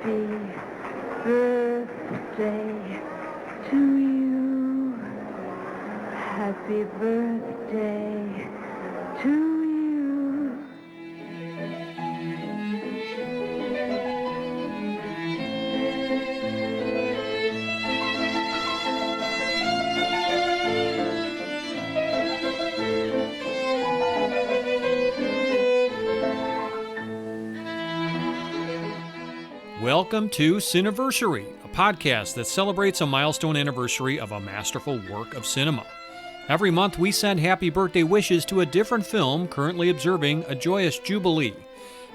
Happy birthday to you. Happy birthday to you. Welcome to Cineversary, a podcast that celebrates a milestone anniversary of a masterful work of cinema. Every month we send happy birthday wishes to a different film currently observing a joyous jubilee,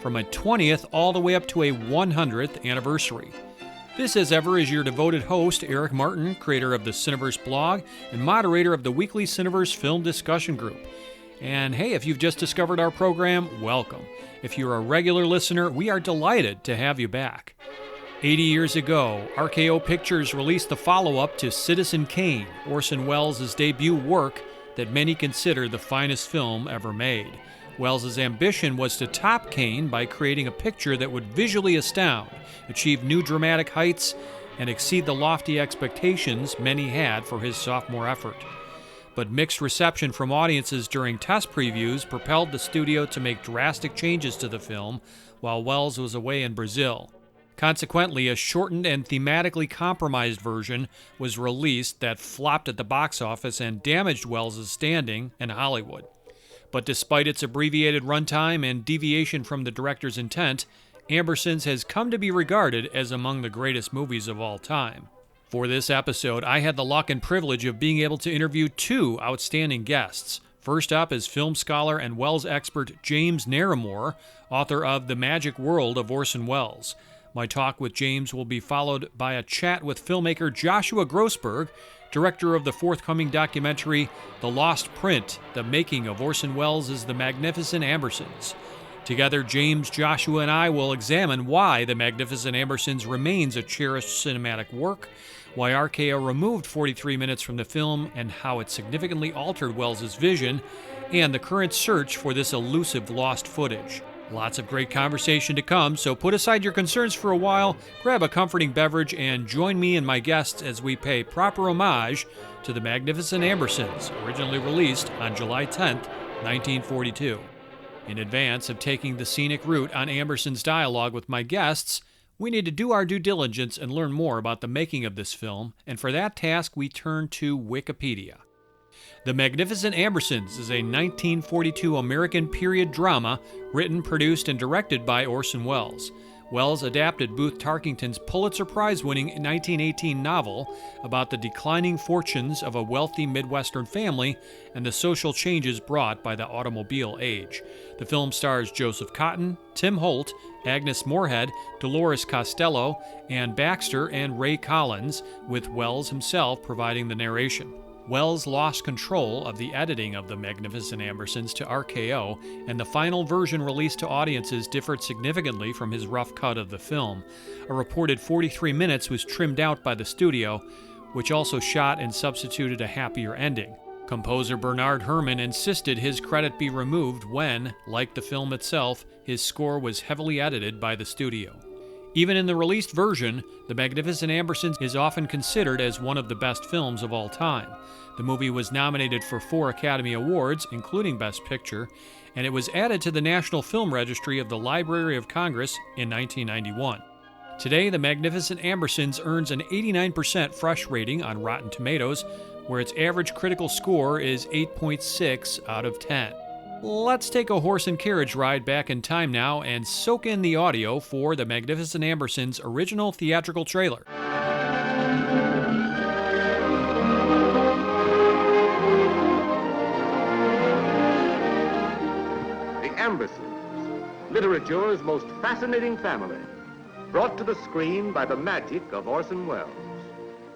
from a 20th all the way up to a 100th anniversary. This, as ever, is your devoted host, Eric Martin, creator of the Cineverse blog and moderator of the weekly Cineverse film discussion group. And hey, if you've just discovered our program, welcome. If you're a regular listener, we are delighted to have you back. 80 years ago, RKO Pictures released the follow-up to Citizen Kane, Orson Welles' debut work that many consider the finest film ever made. Welles' ambition was to top Kane by creating a picture that would visually astound, achieve new dramatic heights, and exceed the lofty expectations many had for his sophomore effort. But mixed reception from audiences during test previews propelled the studio to make drastic changes to the film while Welles was away in Brazil. Consequently, a shortened and thematically compromised version was released that flopped at the box office and damaged Welles' standing in Hollywood. But despite its abbreviated runtime and deviation from the director's intent, Ambersons has come to be regarded as among the greatest movies of all time. For this episode, I had the luck and privilege of being able to interview two outstanding guests. First up is film scholar and Welles expert James Naremore, author of The Magic World of Orson Welles. My talk with James will be followed by a chat with filmmaker Joshua Grossberg, director of the forthcoming documentary The Lost Print, The Making of Orson Welles' The Magnificent Ambersons. Together, James, Joshua, and I will examine why The Magnificent Ambersons remains a cherished cinematic work, why RKO removed 43 minutes from the film and how it significantly altered Welles' vision, and the current search for this elusive lost footage. Lots of great conversation to come, so put aside your concerns for a while, grab a comforting beverage, and join me and my guests as we pay proper homage to The Magnificent Ambersons, originally released on July 10th, 1942. In advance of taking the scenic route on Ambersons' dialogue with my guests, we need to do our due diligence and learn more about the making of this film, and for that task we turn to Wikipedia. The Magnificent Ambersons is a 1942 American period drama written, produced, and directed by Orson Welles. Welles adapted Booth Tarkington's Pulitzer Prize-winning 1918 novel about the declining fortunes of a wealthy Midwestern family and the social changes brought by the automobile age. The film stars Joseph Cotten, Tim Holt, Agnes Moorehead, Dolores Costello, Ann Baxter, and Ray Collins, with Welles himself providing the narration. Welles lost control of the editing of The Magnificent Ambersons to RKO, and the final version released to audiences differed significantly from his rough cut of the film. A reported 43 minutes was trimmed out by the studio, which also shot and substituted a happier ending. Composer Bernard Herrmann insisted his credit be removed when, like the film itself, his score was heavily edited by the studio. Even in the released version, The Magnificent Ambersons is often considered as one of the best films of all time. The movie was nominated for 4 Academy Awards, including Best Picture, and it was added to the National Film Registry of the Library of Congress in 1991. Today, The Magnificent Ambersons earns an 89% fresh rating on Rotten Tomatoes, where its average critical score is 8.6 out of 10. Let's take a horse and carriage ride back in time now and soak in the audio for The Magnificent Ambersons' original theatrical trailer. The Ambersons, literature's most fascinating family, brought to the screen by the magic of Orson Welles.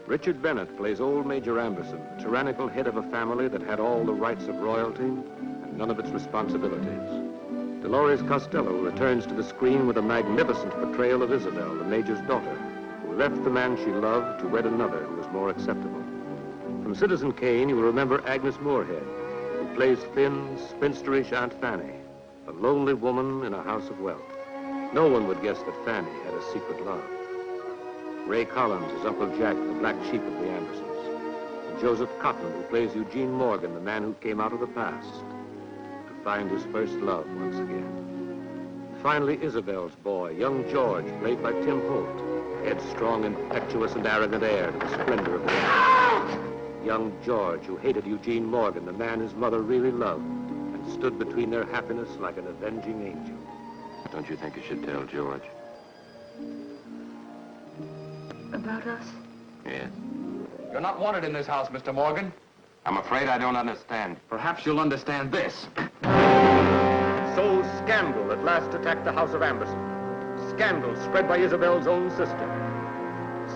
Richard Bennett plays old Major Amberson, tyrannical head of a family that had all the rights of royalty and none of its responsibilities. Dolores Costello returns to the screen with a magnificent portrayal of Isabel, the Major's daughter, who left the man she loved to wed another who was more acceptable. From Citizen Kane, you will remember Agnes Moorehead, plays thin, spinsterish Aunt Fanny, a lonely woman in a house of wealth. No one would guess that Fanny had a secret love. Ray Collins is Uncle Jack, the black sheep of the Ambersons. And Joseph Cotton, who plays Eugene Morgan, the man who came out of the past to find his first love once again. Finally, Isabel's boy, young George, played by Tim Holt, headstrong, impetuous, and arrogant heir to the splendor of the Ambersons. Young George, who hated Eugene Morgan, the man his mother really loved, and stood between their happiness like an avenging angel. Don't you think you should tell George? About us? Yes. You're not wanted in this house, Mr. Morgan. I'm afraid I don't understand. Perhaps you'll understand this. So scandal at last attacked the house of Amberson. Scandal spread by Isabel's own sister.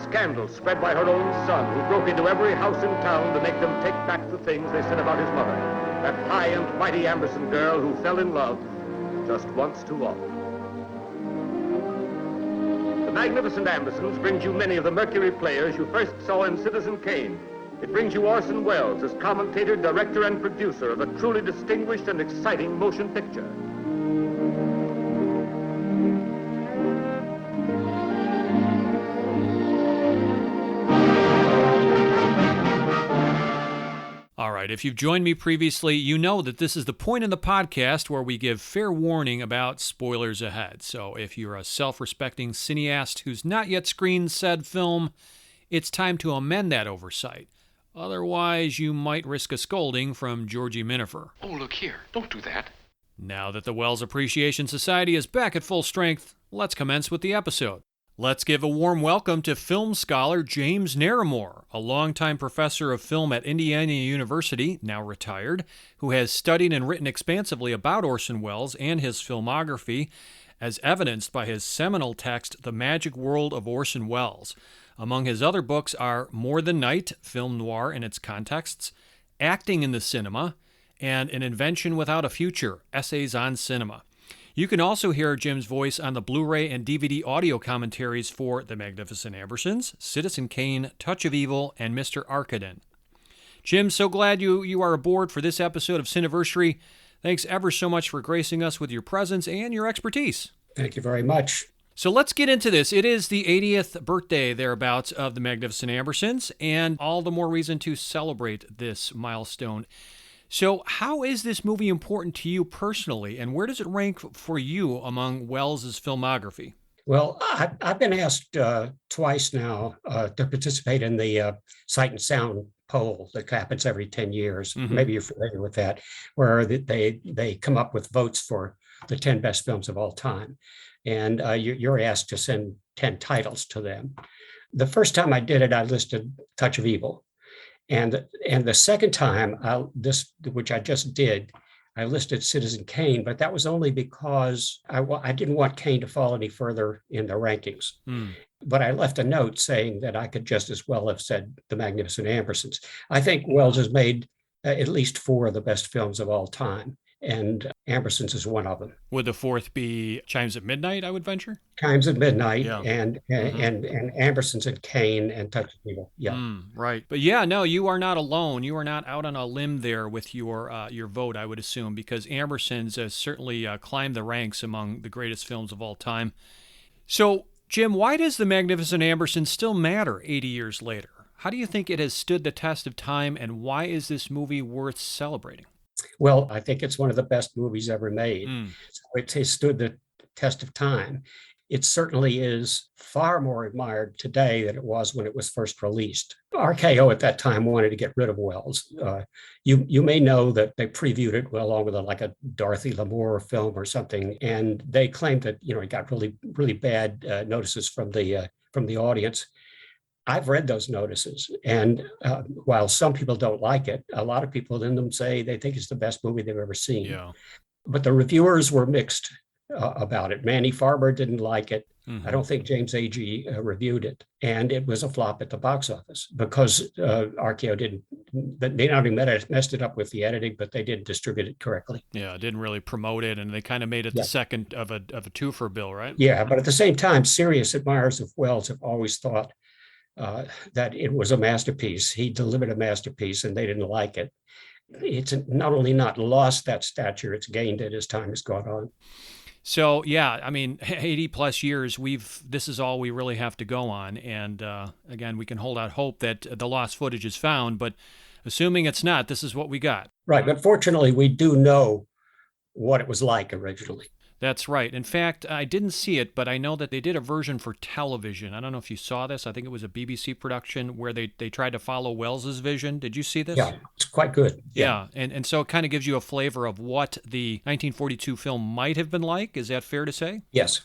Scandal spread by her own son, who broke into every house in town to make them take back the things they said about his mother. That high and mighty Amberson girl who fell in love just once too often. The Magnificent Ambersons brings you many of the Mercury players you first saw in Citizen Kane. It brings you Orson Welles as commentator, director, and producer of a truly distinguished and exciting motion picture. All right, if you've joined me previously, you know that this is the point in the podcast where we give fair warning about spoilers ahead. So if you're a self-respecting cineast who's not yet screened said film, it's time to amend that oversight. Otherwise, you might risk a scolding from Georgie Minifer. Oh, look here. Don't do that. Now that the Wells Appreciation Society is back at full strength, let's commence with the episode. Let's give a warm welcome to film scholar James Naremore, a longtime professor of film at Indiana University, now retired, who has studied and written expansively about Orson Welles and his filmography, as evidenced by his seminal text, The Magic World of Orson Welles. Among his other books are More Than Night, Film Noir and Its Contexts, Acting in the Cinema, and An Invention Without a Future, Essays on Cinema. You can also hear Jim's voice on the Blu-ray and DVD audio commentaries for The Magnificent Ambersons, Citizen Kane, Touch of Evil, and Mr. Arkadin. Jim, so glad you are aboard for this episode of Cineversary. Thanks ever so much for gracing us with your presence and your expertise. Thank you very much. So let's get into this. It is the 80th birthday, thereabouts, of The Magnificent Ambersons, and all the more reason to celebrate this milestone. So how is this movie important to you personally, and where does it rank for you among Welles' filmography? Well, I've been asked twice now to participate in the Sight and Sound poll that happens every 10 years. Mm-hmm. Maybe you're familiar with that, where they come up with votes for the 10 best films of all time. And you're asked to send 10 titles to them. The first time I did it, I listed Touch of Evil. And the second time, which I just did, I listed Citizen Kane, but that was only because I didn't want Kane to fall any further in the rankings. But I left a note saying that I could just as well have said The Magnificent Ambersons. I think Welles has made at least 4 of the best films of all time, and Ambersons is one of them. Would the fourth be Chimes at Midnight, I would venture? Chimes at Midnight, yeah. and Ambersons and Kane and Touch of Evil. Yeah, right. But yeah, no, you are not alone. You are not out on a limb there with your vote, I would assume, because Ambersons has certainly climbed the ranks among the greatest films of all time. So, Jim, why does The Magnificent Ambersons still matter 80 years later? How do you think it has stood the test of time, and why is this movie worth celebrating? Well, I think it's one of the best movies ever made. So it has stood the test of time. It certainly is far more admired today than it was when it was first released. RKO at that time wanted to get rid of Welles. You may know that they previewed it along with a Dorothy Lamour film or something, and they claimed that it got really bad notices from the audience. I've read those notices, and while some people don't like it, a lot of people in them say they think it's the best movie they've ever seen. Yeah. But the reviewers were mixed about it. Manny Farber didn't like it. Mm-hmm. I don't think James Agee reviewed it, and it was a flop at the box office because RKO they not only messed it up with the editing, but they didn't distribute it correctly. Yeah, didn't really promote it, and they kind of made it the second of a twofer bill, right? Yeah, but at the same time, serious admirers of Welles have always thought that it was a masterpiece. He delivered a masterpiece, and they didn't like it. It's not only not lost that stature, it's gained it as time has gone on. So yeah, I mean, 80 plus years, this is all we really have to go on. And again, we can hold out hope that the lost footage is found, but assuming it's not, this is what we got. Right. But fortunately, we do know what it was like originally. That's right. In fact, I didn't see it, but I know that they did a version for television. I don't know if you saw this. I think it was a BBC production where they tried to follow Wells's vision. Did you see this? Yeah, it's quite good. Yeah. And so it kind of gives you a flavor of what the 1942 film might have been like. Is that fair to say? Yes.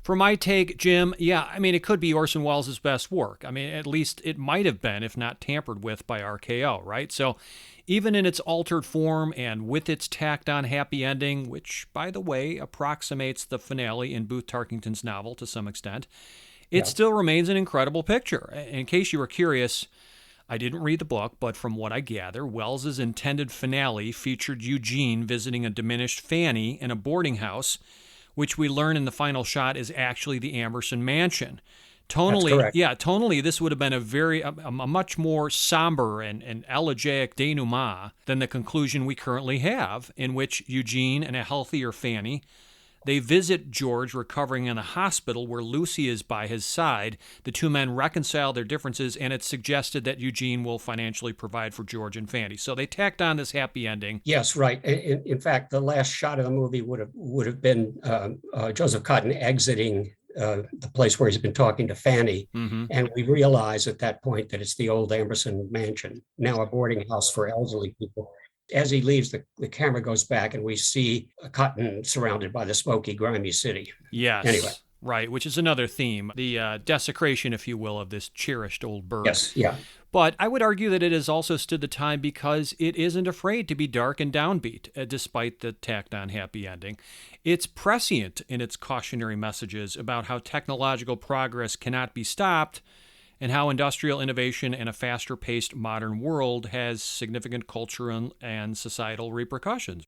For my take, Jim, yeah, I mean, it could be Orson Welles' best work. I mean, at least it might have been, if not tampered with by RKO, right? So even in its altered form and with its tacked-on happy ending, which, by the way, approximates the finale in Booth Tarkington's novel to some extent, it still remains an incredible picture. In case you were curious, I didn't read the book, but from what I gather, Wells's intended finale featured Eugene visiting a diminished Fanny in a boarding house, which we learn in the final shot is actually the Amberson mansion. Tonally, this would have been a much more somber and elegiac denouement than the conclusion we currently have, in which Eugene and a healthier Fanny, they visit George recovering in a hospital where Lucy is by his side. The two men reconcile their differences, and it's suggested that Eugene will financially provide for George and Fanny. So they tacked on this happy ending. Yes, right. In fact, the last shot of the movie would have been Joseph Cotton exiting the place where he's been talking to Fanny. Mm-hmm. And we realize at that point that it's the old Amberson mansion, now a boarding house for elderly people. As he leaves, the camera goes back and we see Cotton surrounded by the smoky, grimy city. Yes. Anyway. Right, which is another theme, the desecration, if you will, of this cherished old bird. Yes, yeah. But I would argue that it has also stood the time because it isn't afraid to be dark and downbeat, despite the tacked-on happy ending. It's prescient in its cautionary messages about how technological progress cannot be stopped and how industrial innovation and a faster-paced modern world has significant cultural and societal repercussions.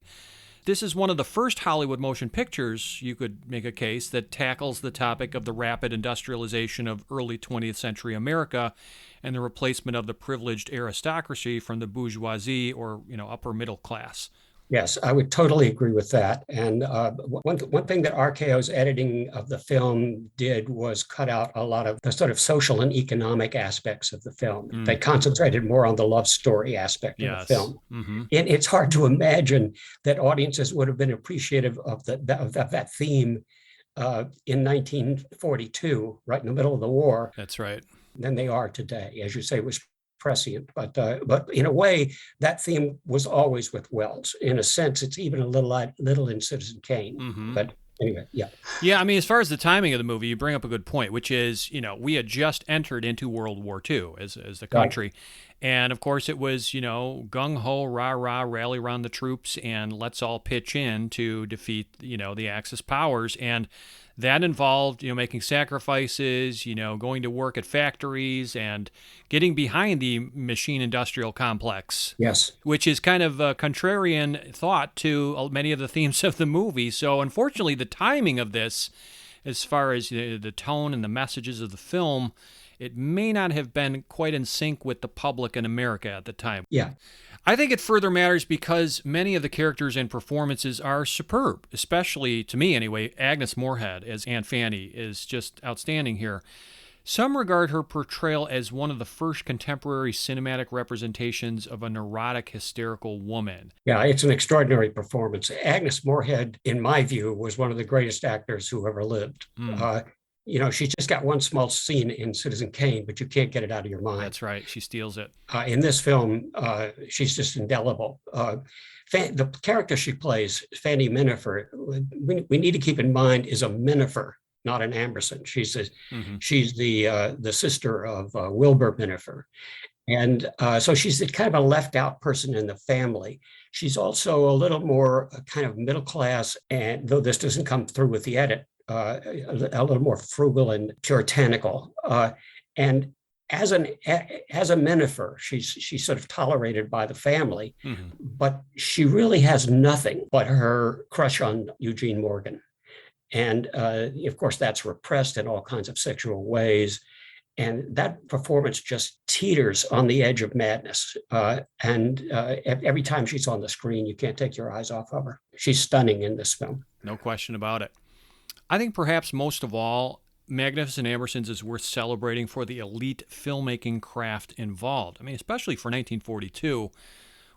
This is one of the first Hollywood motion pictures, you could make a case, that tackles the topic of the rapid industrialization of early 20th century America and the replacement of the privileged aristocracy from the bourgeoisie or, upper middle class. Yes, I would totally agree with that. And one thing that RKO's editing of the film did was cut out a lot of the sort of social and economic aspects of the film. Mm. They concentrated more on the love story aspect of the film. Mm-hmm. And it's hard to imagine that audiences would have been appreciative of that theme in 1942, right in the middle of the war. That's right. Than they are today. As you say, it was prescient, but in a way, that theme was always with Wells. In a sense, it's even a little in Citizen Kane. Mm-hmm. But anyway, yeah. Yeah, I mean, as far as the timing of the movie, you bring up a good point, which is, we had just entered into World War II as the country. Right. And of course, it was, gung-ho, rah-rah, rally around the troops, and let's all pitch in to defeat, the Axis powers. And that involved, making sacrifices, going to work at factories and getting behind the machine industrial complex. Yes. Which is kind of a contrarian thought to many of the themes of the movie. So unfortunately, the timing of this, as far as the tone and the messages of the film, it may not have been quite in sync with the public in America at the time. Yeah. I think it further matters because many of the characters and performances are superb, especially, to me anyway, Agnes Moorehead as Aunt Fanny is just outstanding here. Some regard her portrayal as one of the first contemporary cinematic representations of a neurotic, hysterical woman. Yeah, it's an extraordinary performance. Agnes Moorehead, in my view, was one of the greatest actors who ever lived. She's just got one small scene in Citizen Kane, but you can't get it out of your mind. That's right. She steals it. In this film, she's just indelible. The character she plays, Fanny Minifer, we need to keep in mind is a Minifer, not an Amberson. She's the sister of Wilbur Minifer. And so she's kind of a left out person in the family. She's also a little more kind of middle class, and though this doesn't come through with the edit, a little more frugal and puritanical. And as a Minifer, she's sort of tolerated by the family, but she really has nothing but her crush on Eugene Morgan. And of course, that's repressed in all kinds of sexual ways. And that performance just teeters on the edge of madness. Every time she's on the screen, you can't take your eyes off of her. She's stunning in this film. No question about it. I think perhaps most of all, Magnificent Ambersons is worth celebrating for the elite filmmaking craft involved. I mean, especially for 1942,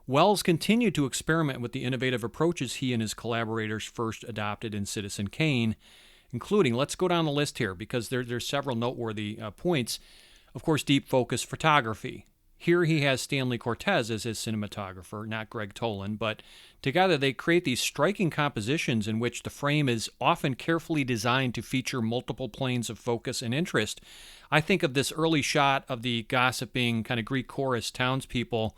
Wells continued to experiment with the innovative approaches he and his collaborators first adopted in Citizen Kane, including, let's go down the list here because there's several noteworthy points. Of course, deep focus photography. Here he has Stanley Cortez as his cinematographer, not Greg Toland, but together they create these striking compositions in which the frame is often carefully designed to feature multiple planes of focus and interest. I think of this early shot of the gossiping kind of Greek chorus townspeople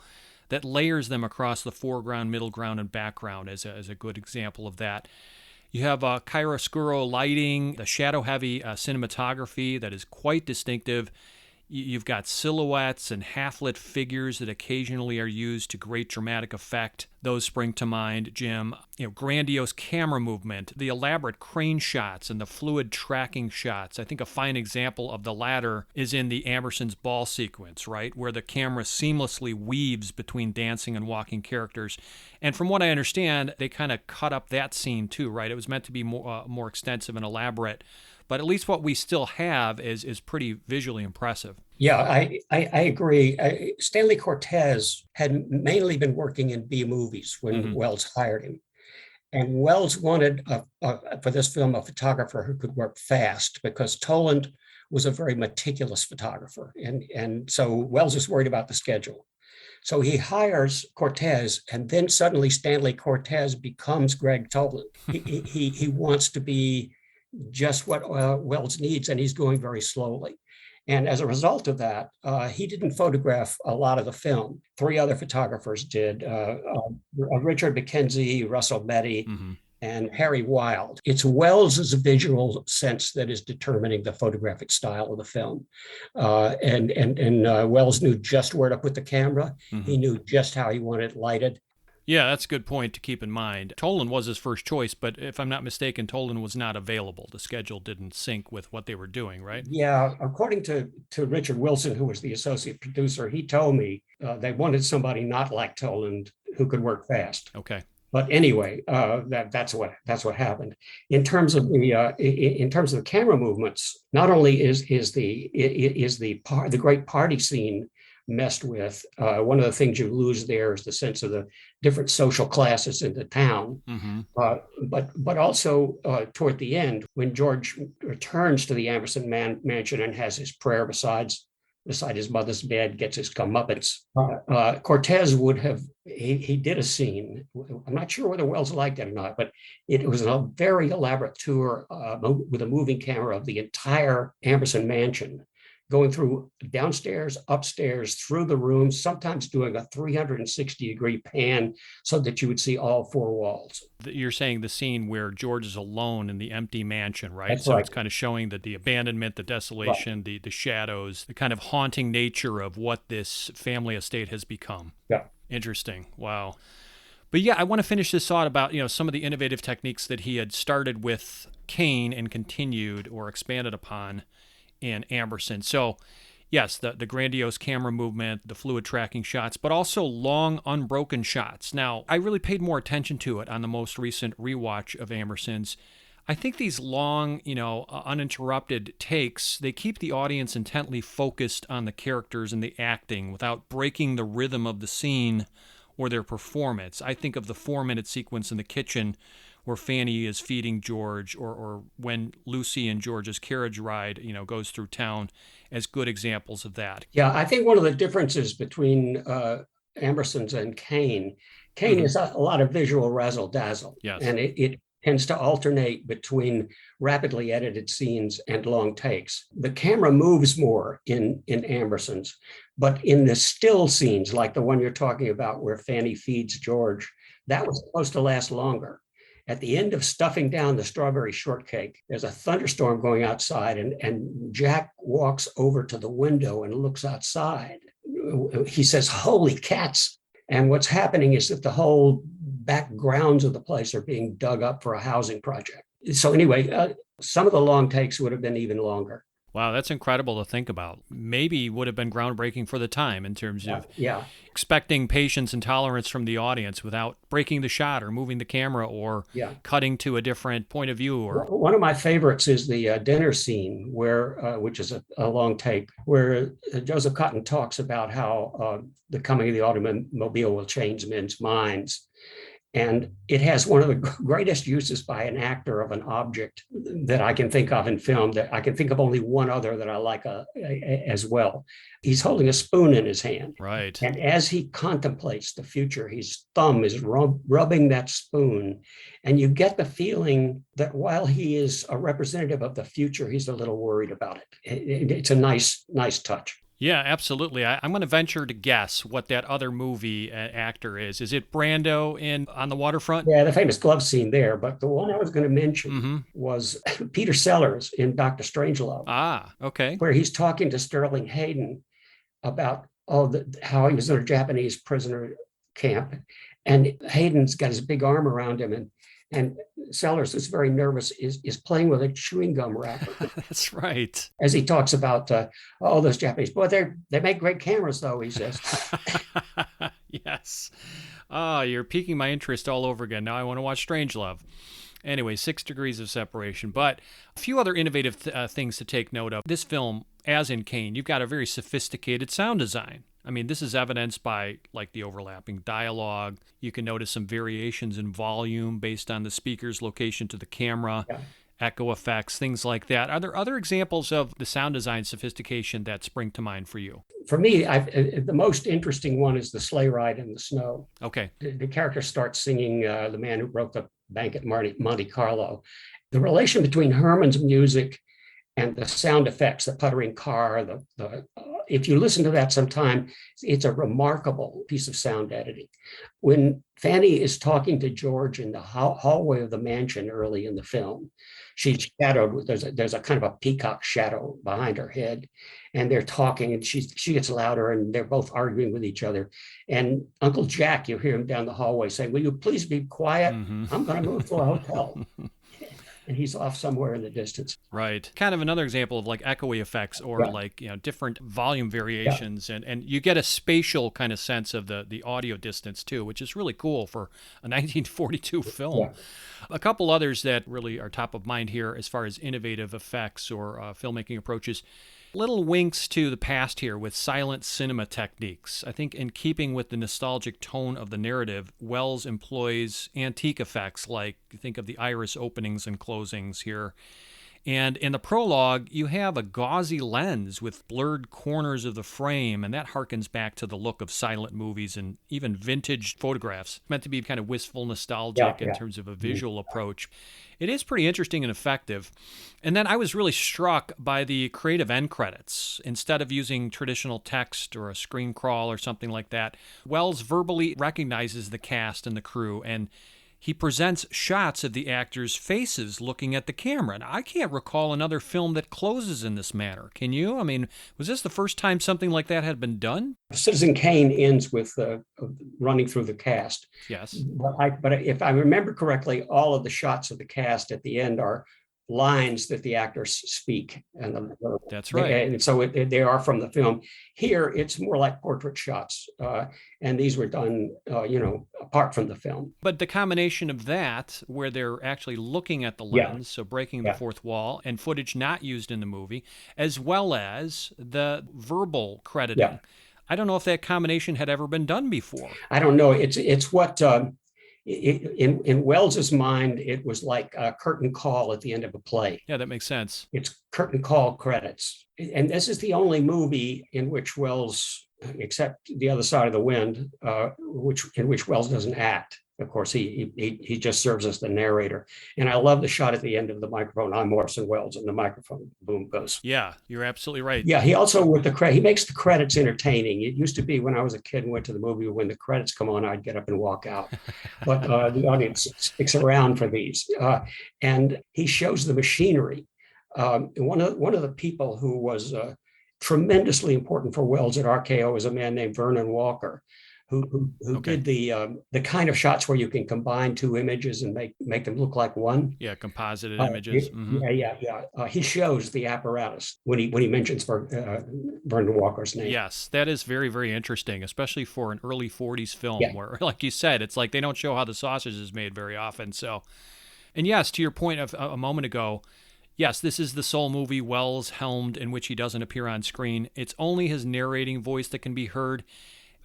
that layers them across the foreground, middle ground, and background as a good example of that. You have chiaroscuro lighting, the shadow-heavy cinematography that is quite distinctive. You've got silhouettes and half-lit figures that occasionally are used to great dramatic effect. Those spring to mind, Jim. Grandiose camera movement, the elaborate crane shots and the fluid tracking shots. I think a fine example of the latter is in the Ambersons ball sequence, right, where the camera seamlessly weaves between dancing and walking characters. And from what I understand, they kind of cut up that scene too, right? It was meant to be more extensive and elaborate. But at least what we still have is pretty visually impressive. Yeah, I agree. Stanley Cortez had mainly been working in B movies when Wells hired him. And Wells wanted, for this film, a photographer who could work fast because Toland was a very meticulous photographer. And so Wells was worried about the schedule. So he hires Cortez, and then suddenly Stanley Cortez becomes Greg Toland. He wants to be just what Wells needs, and he's going very slowly. And as a result of that, he didn't photograph a lot of the film. 3 other photographers did, Richard Mackenzie, Russell Betty, and Harry Wilde. It's Wells's visual sense that is determining the photographic style of the film. And Wells knew just where to put the camera. He knew just how he wanted it lighted. Yeah, that's a good point to keep in mind. Toland was his first choice, but if I'm not mistaken, Toland was not available. The schedule didn't sync with what they were doing, right? Yeah, according to Richard Wilson, who was the associate producer, he told me they wanted somebody not like Toland who could work fast. Okay. But anyway, that's what happened. In terms of the camera movements, not only is the great party scene messed with. One of the things you lose there is the sense of the different social classes in the town. But also toward the end, when George returns to the Amberson mansion and has his prayer beside his mother's bed, gets his comeuppance, Cortez would have, he did a scene. I'm not sure whether Wells liked it or not, but it was a very elaborate tour with a moving camera of the entire Amberson mansion, going through downstairs, upstairs, through the rooms, sometimes doing a 360-degree pan so that you would see all 4 walls. You're saying the scene where George is alone in the empty mansion, right? That's so right. It's kind of showing that the abandonment, the desolation, the shadows, the kind of haunting nature of what this family estate has become. Yeah. Interesting. Wow. But yeah, I want to finish this thought about, some of the innovative techniques that he had started with Kane and continued or expanded upon in Amberson. So yes, the grandiose camera movement, the fluid tracking shots, but also long unbroken shots. Now, I really paid more attention to it on the most recent rewatch of Ambersons. I think these long, uninterrupted takes, they keep the audience intently focused on the characters and the acting without breaking the rhythm of the scene or their performance. I think of the 4-minute sequence in the kitchen where Fanny is feeding George, or when Lucy and George's carriage ride, goes through town, as good examples of that. Yeah, I think one of the differences between Ambersons and Kane is a lot of visual razzle dazzle. Yes. And it tends to alternate between rapidly edited scenes and long takes. The camera moves more in Ambersons, but in the still scenes, like the one you're talking about where Fanny feeds George, that was supposed to last longer. At the end of stuffing down the strawberry shortcake, there's a thunderstorm going outside, and Jack walks over to the window and looks outside. He says, "Holy cats." And what's happening is that the whole backgrounds of the place are being dug up for a housing project. So anyway, some of the long takes would have been even longer. Wow, that's incredible to think about. Maybe would have been groundbreaking for the time in terms of Yeah. expecting patience and tolerance from the audience without breaking the shot or moving the camera or Yeah. cutting to a different point of view. Or One of my favorites is the dinner scene which is a long take, where Joseph Cotton talks about how the coming of the automobile will change men's minds. And it has one of the greatest uses by an actor of an object that I can think of in film. That I can think of only one other that I like as well. He's holding a spoon in his hand. right. And as he contemplates the future, his thumb is rubbing that spoon. And you get the feeling that while he is a representative of the future, he's a little worried about it. It's a nice touch. Yeah, absolutely. I'm going to venture to guess what that other movie actor is. Is it Brando in On the Waterfront? Yeah, the famous glove scene there. But the one I was going to mention Mm-hmm. was Peter Sellers in Dr. Strangelove, Ah, okay. where he's talking to Sterling Hayden about how he was in a Japanese prisoner camp. And Hayden's got his big arm around him, and Sellers, who's very nervous, is playing with a chewing gum wrapper. That's right. As he talks about those Japanese, boy, they make great cameras, though, he says. Yes. Oh, you're piquing my interest all over again. Now I want to watch Strangelove. Anyway, 6 Degrees of Separation. But a few other innovative things to take note of. This film, as in Kane, you've got a very sophisticated sound design. I mean, this is evidenced by like the overlapping dialogue. You can notice some variations in volume based on the speaker's location to the camera, echo effects, things like that. Are there other examples of the sound design sophistication that spring to mind for you? For me, the most interesting one is the sleigh ride in the snow. Okay. The character starts singing The Man Who Broke the Bank at Monte Carlo. The relation between Herman's music and the sound effects, the puttering car, if you listen to that sometime, it's a remarkable piece of sound editing. When Fanny is talking to George in the hallway of the mansion early in the film, she's shadowed. There's a kind of a peacock shadow behind her head, and they're talking, and she gets louder, and they're both arguing with each other. And Uncle Jack, you hear him down the hallway saying, "Will you please be quiet? Mm-hmm. I'm going to move to a hotel." And he's off somewhere in the distance. Right. Kind of another example of like echoey effects or different volume variations. And you get a spatial kind of sense of the audio distance too, which is really cool for a 1942 film. Yeah. A couple others that really are top of mind here as far as innovative effects or filmmaking approaches. Little winks to the past here with silent cinema techniques. I think in keeping with the nostalgic tone of the narrative, Wells employs antique effects like you think of the iris openings and closings here. And in the prologue, you have a gauzy lens with blurred corners of the frame, and that harkens back to the look of silent movies and even vintage photographs. It's meant to be kind of wistful, nostalgic in terms of a visual approach. It is pretty interesting and effective. And then I was really struck by the creative end credits. Instead of using traditional text or a screen crawl or something like that, Wells verbally recognizes the cast and the crew, and he presents shots of the actors' faces looking at the camera. And I can't recall another film that closes in this manner. Can you? I mean, was this the first time something like that had been done? Citizen Kane ends with running through the cast. Yes. But if I remember correctly, all of the shots of the cast at the end are lines that the actors speak. That's right. And so they are from the film. Here, it's more like portrait shots. And these were done, apart from the film. But the combination of that, where they're actually looking at the lens, so breaking the fourth wall, and footage not used in the movie, as well as the verbal crediting. Yeah. I don't know if that combination had ever been done before. I don't know. It's what... in Wells's mind, it was like a curtain call at the end of a play. Yeah, that makes sense. It's curtain call credits. And this is the only movie in which Wells, except The Other Side of the Wind, in which Wells doesn't act. Of course, he just serves as the narrator. And I love the shot at the end of the microphone. I'm Orson Welles, and the microphone boom goes. Yeah, you're absolutely right. Yeah, he also he makes the credits entertaining. It used to be when I was a kid and went to the movie, when the credits come on, I'd get up and walk out. But the audience sticks around for these. And he shows the machinery. One of the people who was tremendously important for Wells at RKO is a man named Vernon Walker, who Okay. did the kind of shots where you can combine two images and make them look like one. Yeah, composited images. Yeah, yeah, yeah. He shows the apparatus when he mentions Vernon Walker's name. Yes, that is very, very interesting, especially for an early 40s film Yeah. where, like you said, it's like they don't show how the sausage is made very often. So, and yes, to your point of a moment ago, yes, this is the sole movie Wells helmed in which he doesn't appear on screen. It's only his narrating voice that can be heard.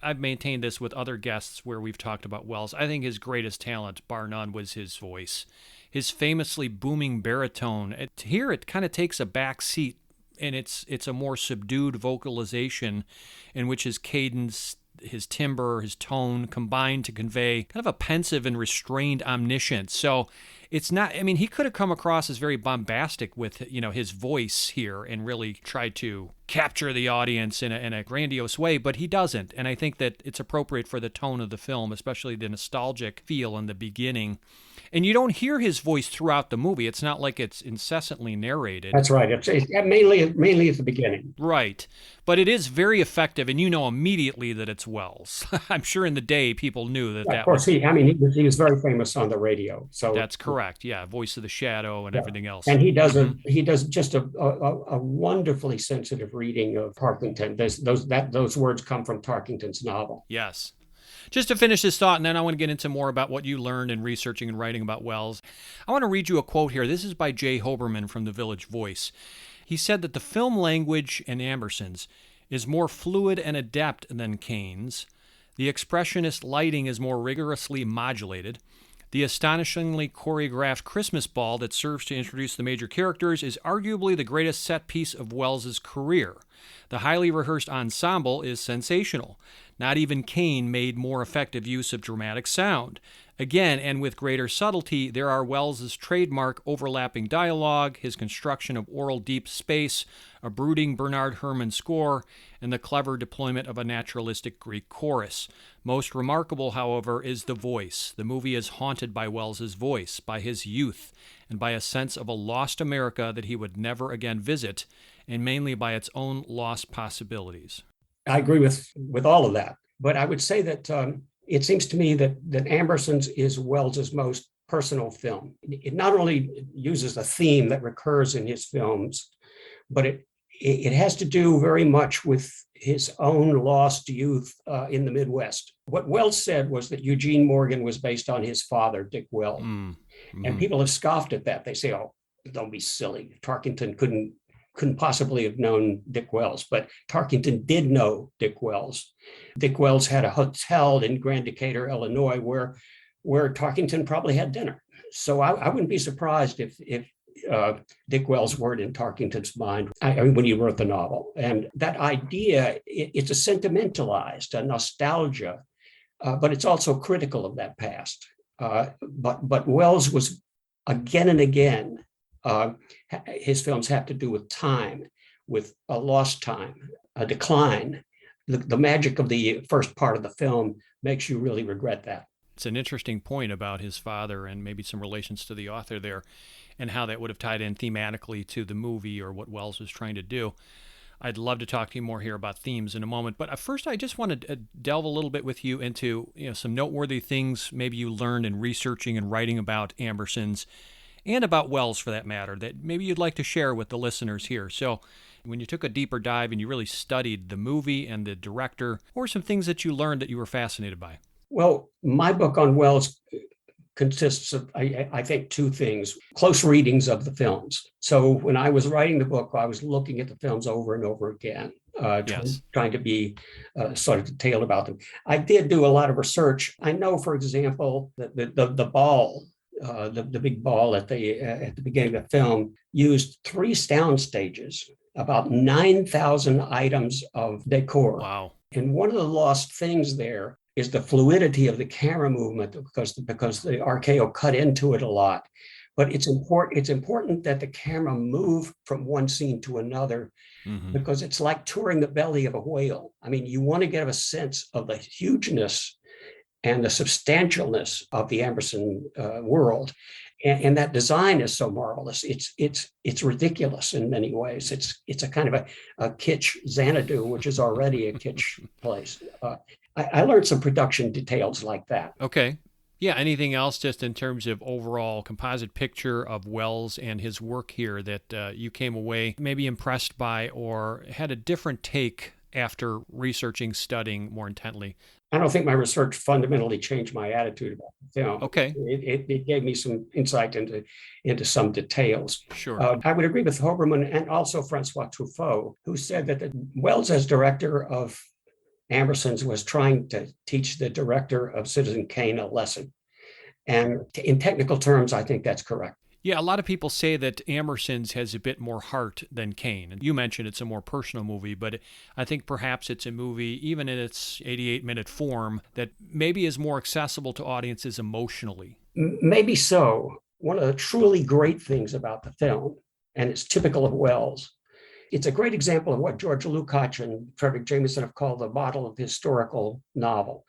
I've maintained this with other guests where we've talked about Wells. I think his greatest talent, bar none, was his voice. His famously booming baritone. Here it kind of takes a back seat, and it's a more subdued vocalization in which his cadence, his timbre, his tone combine to convey kind of a pensive and restrained omniscience. So it's not, I mean, he could have come across as very bombastic with, his voice here and really tried to capture the audience in a grandiose way, but he doesn't. And I think that it's appropriate for the tone of the film, especially the nostalgic feel in the beginning. And you don't hear his voice throughout the movie. It's not like it's incessantly narrated. That's right. It's mainly at the beginning. Right. But it is very effective, and you know immediately that it's Wells. I'm sure in the day people knew that Of course, he was very famous on the radio. So that's correct. Yeah, Voice of the Shadow and everything else. And he does just a wonderfully sensitive reading of Tarkington. Those words come from Tarkington's novel. Yes. Just to finish this thought, and then I want to get into more about what you learned in researching and writing about Wells. I want to read you a quote here. This is by Jay Hoberman from The Village Voice. He said that the film language in Ambersons is more fluid and adept than Kane's. The expressionist lighting is more rigorously modulated. The astonishingly choreographed Christmas ball that serves to introduce the major characters is arguably the greatest set piece of Wells's career. The highly rehearsed ensemble is sensational. Not even Kane made more effective use of dramatic sound. Again, and with greater subtlety, there are Wells's trademark overlapping dialogue, his construction of oral deep space, a brooding Bernard Herrmann score, and the clever deployment of a naturalistic Greek chorus. Most remarkable, however, is the voice. The movie is haunted by Wells's voice, by his youth, and by a sense of a lost America that he would never again visit, and mainly by its own lost possibilities. I agree with all of that, but I would say that it seems to me that Ambersons is Wells's most personal film. It not only uses a theme that recurs in his films, but it has to do very much with his own lost youth in the Midwest. What Wells said was that Eugene Morgan was based on his father, Dick Wells. Mm-hmm. And people have scoffed at that. They say, oh, don't be silly. Tarkington couldn't possibly have known Dick Wells, but Tarkington did know Dick Wells. Dick Wells had a hotel in Grand Decatur, Illinois, where Tarkington probably had dinner. So I wouldn't be surprised if Dick Wells weren't in Tarkington's mind when he wrote the novel. And that idea, it's a sentimentalized, a nostalgia, but it's also critical of that past. But Wells was again and again, his films have to do with time, with a lost time, a decline. The magic of the first part of the film makes you really regret that. It's an interesting point about his father and maybe some relations to the author there and how that would have tied in thematically to the movie or what Wells was trying to do. I'd love to talk to you more here about themes in a moment, but first I just want to delve a little bit with you into some noteworthy things maybe you learned in researching and writing about Ambersons and about Wells for that matter, that maybe you'd like to share with the listeners here. So when you took a deeper dive and you really studied the movie and the director, what were some things that you learned that you were fascinated by? Well, my book on Wells consists of, I think, two things: close readings of the films. So when I was writing the book, I was looking at the films over and over again, trying to be sort of detailed about them. I did do a lot of research. I know, for example, that the ball, the big ball at the beginning of the film used 3 sound stages, about 9,000 items of decor. Wow. And one of the lost things there is the fluidity of the camera movement because the RKO cut into it a lot. But it's important that the camera move from one scene to another, because it's like touring the belly of a whale. I mean, you want to get a sense of the hugeness and the substantialness of the Amberson world. And that design is so marvelous. It's ridiculous in many ways. It's a kind of a kitsch Xanadu, which is already a kitsch place. I learned some production details like that. Okay. Yeah, anything else just in terms of overall composite picture of Wells and his work here that you came away maybe impressed by or had a different take after researching, studying more intently? I don't think my research fundamentally changed my attitude about the film. Okay. It gave me some insight into some details. Sure. I would agree with Hoberman and also Francois Truffaut, who said that Wells, as director of Ambersons, was trying to teach the director of Citizen Kane a lesson. And in technical terms, I think that's correct. Yeah, a lot of people say that Ambersons has a bit more heart than Kane. And you mentioned it's a more personal movie, but I think perhaps it's a movie, even in its 88-minute form, that maybe is more accessible to audiences emotionally. Maybe so. One of the truly great things about the film, and it's typical of Wells, it's a great example of what George Lukács and Frederick Jameson have called the model of historical novel.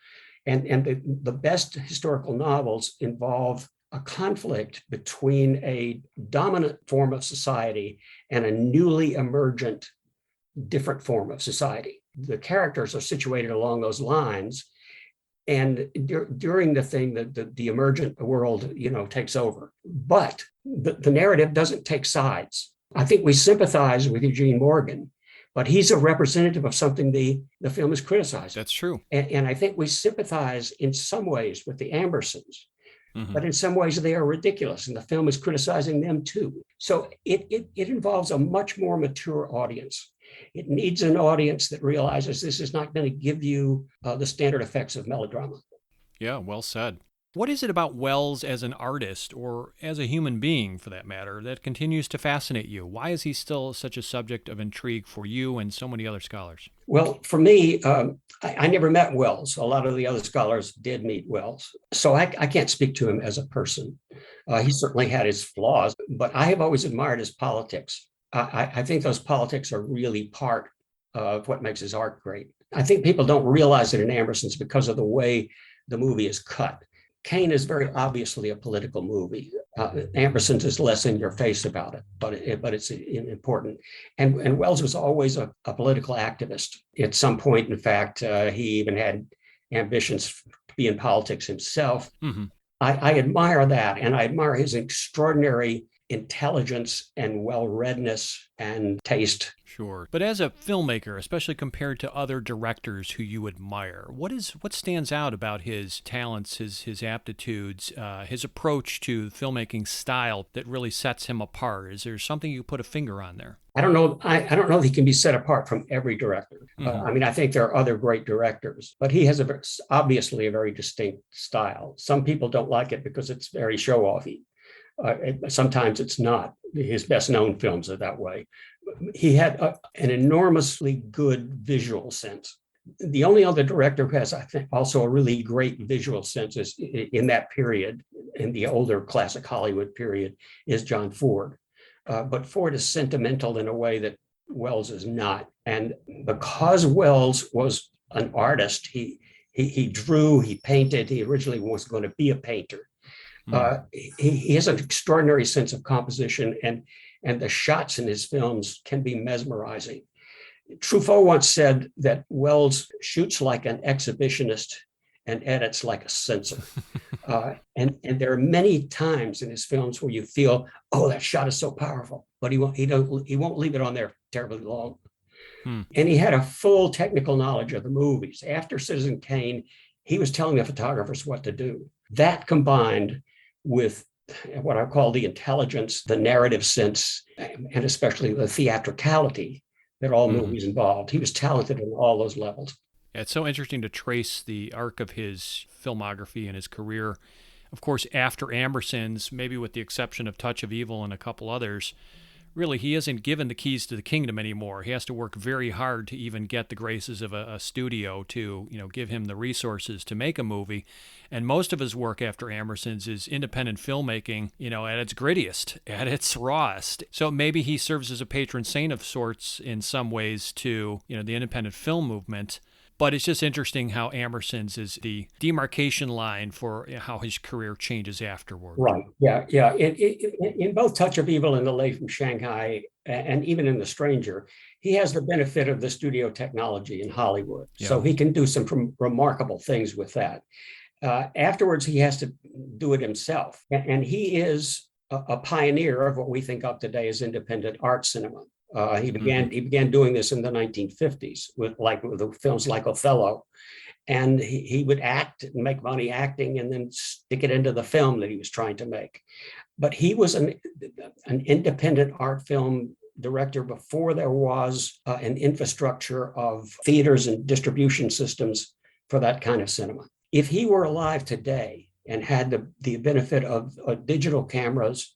And the best historical novels involve a conflict between a dominant form of society and a newly emergent different form of society. The characters are situated along those lines. And during the thing, the emergent world, takes over. But the narrative doesn't take sides. I think we sympathize with Eugene Morgan, but he's a representative of something the film is criticizing. That's true. And I think we sympathize in some ways with the Ambersons, but in some ways they are ridiculous, and the film is criticizing them too. So it involves a much more mature audience. It needs an audience that realizes this is not going to give you the standard effects of melodrama. Yeah, well said. What is it about Wells as an artist, or as a human being for that matter, that continues to fascinate you? Why is he still such a subject of intrigue for you and so many other scholars? Well, for me, I never met Wells. A lot of the other scholars did meet Wells. So I can't speak to him as a person. He certainly had his flaws, but I have always admired his politics. I think those politics are really part of what makes his art great. I think people don't realize it in Ambersons because of the way the movie is cut. Kane is very obviously a political movie. Ambersons is less in your face about it, but it's important. And Wells was always a political activist. At some point, in fact, he even had ambitions to be in politics himself. Mm-hmm. I admire that, and I admire his extraordinary intelligence and well-readness and taste. Sure. But as a filmmaker, especially compared to other directors who you admire, what stands out about his talents, his aptitudes, his approach to filmmaking style that really sets him apart? Is there something you put a finger on there? I don't know. I don't know if he can be set apart from every director. Mm-hmm. I think there are other great directors, but he has obviously a very distinct style. Some people don't like it because it's very show-offy. Sometimes it's not. His best known films are that way. He had an enormously good visual sense. The only other director who has, I think, also a really great visual sense is in that period, in the older classic Hollywood period, is John Ford. But Ford is sentimental in a way that Wells is not. And because Wells was an artist, he drew, he painted. He originally was going to be a painter. He has an extraordinary sense of composition, and the shots in his films can be mesmerizing. Truffaut once said that Wells shoots like an exhibitionist and edits like a censor. And there are many times in his films where you feel, oh, that shot is so powerful, but he won't leave it on there terribly long. And he had a full technical knowledge of the movies. After Citizen Kane, he was telling the photographers what to do. That combined with what I call the intelligence, the narrative sense, and especially the theatricality that all movies involved. He was talented in all those levels. It's so interesting to trace the arc of his filmography and his career. Of course, after Ambersons, maybe with the exception of Touch of Evil and a couple others, really he isn't given the keys to the kingdom anymore. He has to work very hard to even get the graces of a studio to, give him the resources to make a movie. And most of his work after Ambersons is independent filmmaking, at its grittiest, at its rawest. So maybe he serves as a patron saint of sorts in some ways to, the independent film movement. But it's just interesting how Ambersons is the demarcation line for how his career changes afterward. Right. Yeah. In both Touch of Evil and The Lady from Shanghai, and even in The Stranger, he has the benefit of the studio technology in Hollywood. Yeah. So he can do some remarkable things with that. Afterwards, he has to do it himself. And he is a pioneer of what we think of today as independent art cinema. He began doing this in the 1950s with films like Othello. And he would act and make money acting and then stick it into the film that he was trying to make. But he was an independent art film director before there was an infrastructure of theaters and distribution systems for that kind of cinema. If he were alive today and had the benefit of digital cameras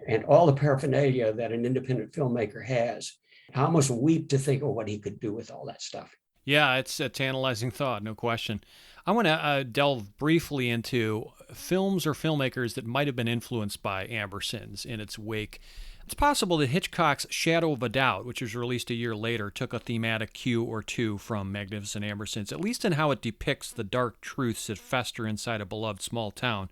and all the paraphernalia that an independent filmmaker has, I almost weep to think of what he could do with all that stuff. Yeah, it's a tantalizing thought, no question. I want to delve briefly into films or filmmakers that might have been influenced by Ambersons in its wake. It's possible that Hitchcock's Shadow of a Doubt, which was released a year later, took a thematic cue or two from Magnificent Ambersons, at least in how it depicts the dark truths that fester inside a beloved small town.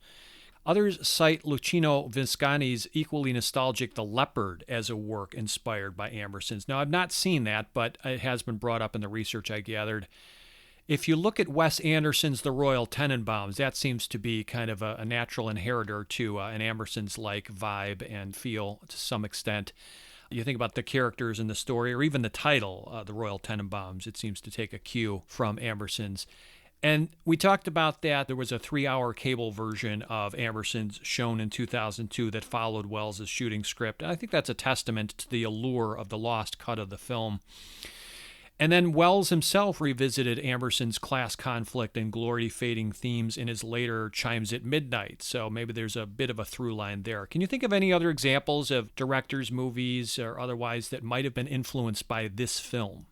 Others cite Luchino Visconti's equally nostalgic The Leopard as a work inspired by Ambersons. Now, I've not seen that, but it has been brought up in the research I gathered. If you look at Wes Anderson's The Royal Tenenbaums, that seems to be kind of a natural inheritor to an Ambersons-like vibe and feel to some extent. You think about the characters in the story, or even the title, The Royal Tenenbaums, it seems to take a cue from Ambersons. And we talked about that. There was a 3-hour cable version of Ambersons shown in 2002 that followed Wells's shooting script. And I think that's a testament to the allure of the lost cut of the film. And then Wells himself revisited Ambersons' class conflict and glory-fading themes in his later Chimes at Midnight. So maybe there's a bit of a through line there. Can you think of any other examples of directors, movies, or otherwise that might have been influenced by this film?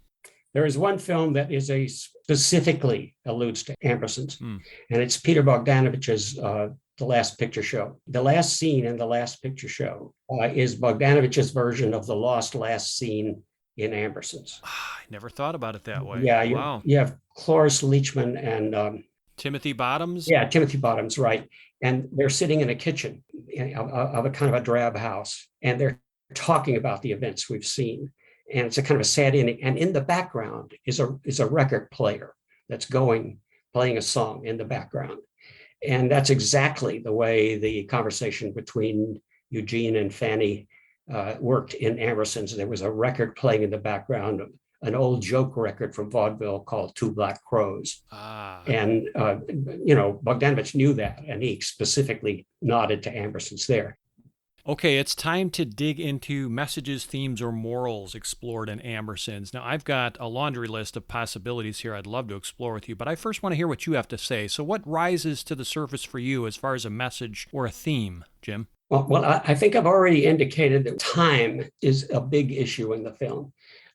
There is one film that specifically alludes to Ambersons, and it's Peter Bogdanovich's The Last Picture Show. The last scene in The Last Picture Show is Bogdanovich's version of the lost last scene in Ambersons. I never thought about it that way. Yeah, wow. You have Cloris Leachman and Timothy Bottoms? Yeah, Timothy Bottoms, right. And they're sitting in a kitchen of a kind of a drab house, and they're talking about the events we've seen. And it's a kind of a sad ending. And in the background is a record player that's playing a song in the background. And that's exactly the way the conversation between Eugene and Fanny worked in Ambersons. There was a record playing in the background, an old joke record from vaudeville called Two Black Crows. And, Bogdanovich knew that, and he specifically nodded to Ambersons there. Okay, it's time to dig into messages, themes, or morals explored in Ambersons. Now, I've got a laundry list of possibilities here I'd love to explore with you, but I first want to hear what you have to say. So what rises to the surface for you as far as a message or a theme, Jim? Well, I think I've already indicated that time is a big issue in the film.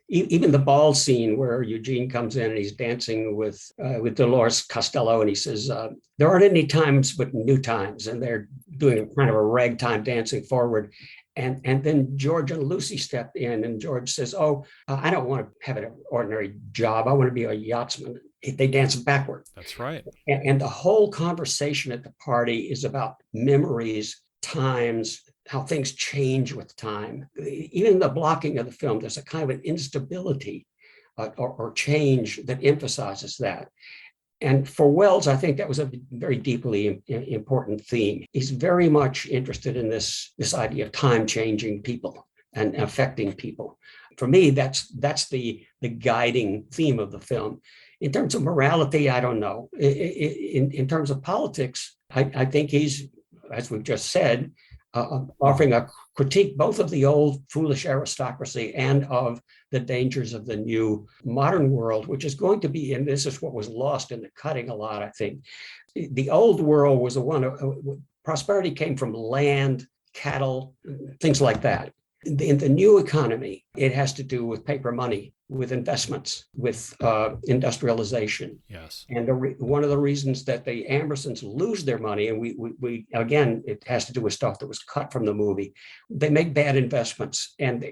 Even the ball scene where Eugene comes in and he's dancing with Dolores Costello, and he says, there aren't any times but new times, and they're doing kind of a ragtime dancing forward. And then George and Lucy step in, and George says, I don't want to have an ordinary job. I want to be a yachtsman. They dance backward. That's right. And the whole conversation at the party is about memories, times, how things change with time. Even the blocking of the film, there's a kind of an instability or change that emphasizes that. And for Wells, I think that was a very deeply important theme. He's very much interested in this idea of time changing people and affecting people. For me, that's the guiding theme of the film. In terms of morality, I don't know. In terms of politics, I think he's, as we've just said, offering a critique both of the old foolish aristocracy and of the dangers of the new modern world, which is going to be, and this is what was lost in the cutting a lot, I think. The old world was the one, prosperity came from land, cattle, things like that. In the new economy, it has to do with paper money, with investments, with industrialization. Yes. And one of the reasons that the Ambersons lose their money, and we again, it has to do with stuff that was cut from the movie. They make bad investments, and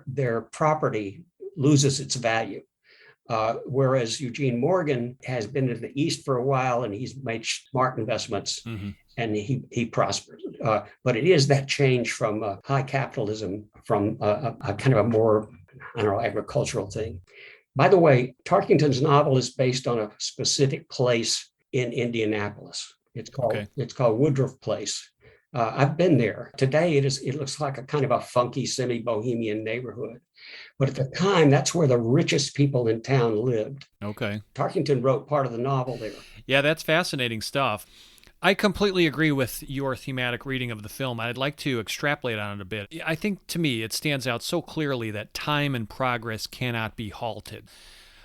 their property loses its value. Whereas Eugene Morgan has been in the East for a while, and he's made smart investments. Mm-hmm. and he prospers. But it is that change from high capitalism, from a kind of a more, I don't know, agricultural thing. By the way, Tarkington's novel is based on a specific place in Indianapolis. It's called Woodruff Place. I've been there. Today, it looks like a kind of a funky, semi-bohemian neighborhood. But at the time, that's where the richest people in town lived. Okay. Tarkington wrote part of the novel there. Yeah, that's fascinating stuff. I completely agree with your thematic reading of the film. I'd like to extrapolate on it a bit. I think, to me, it stands out so clearly that time and progress cannot be halted.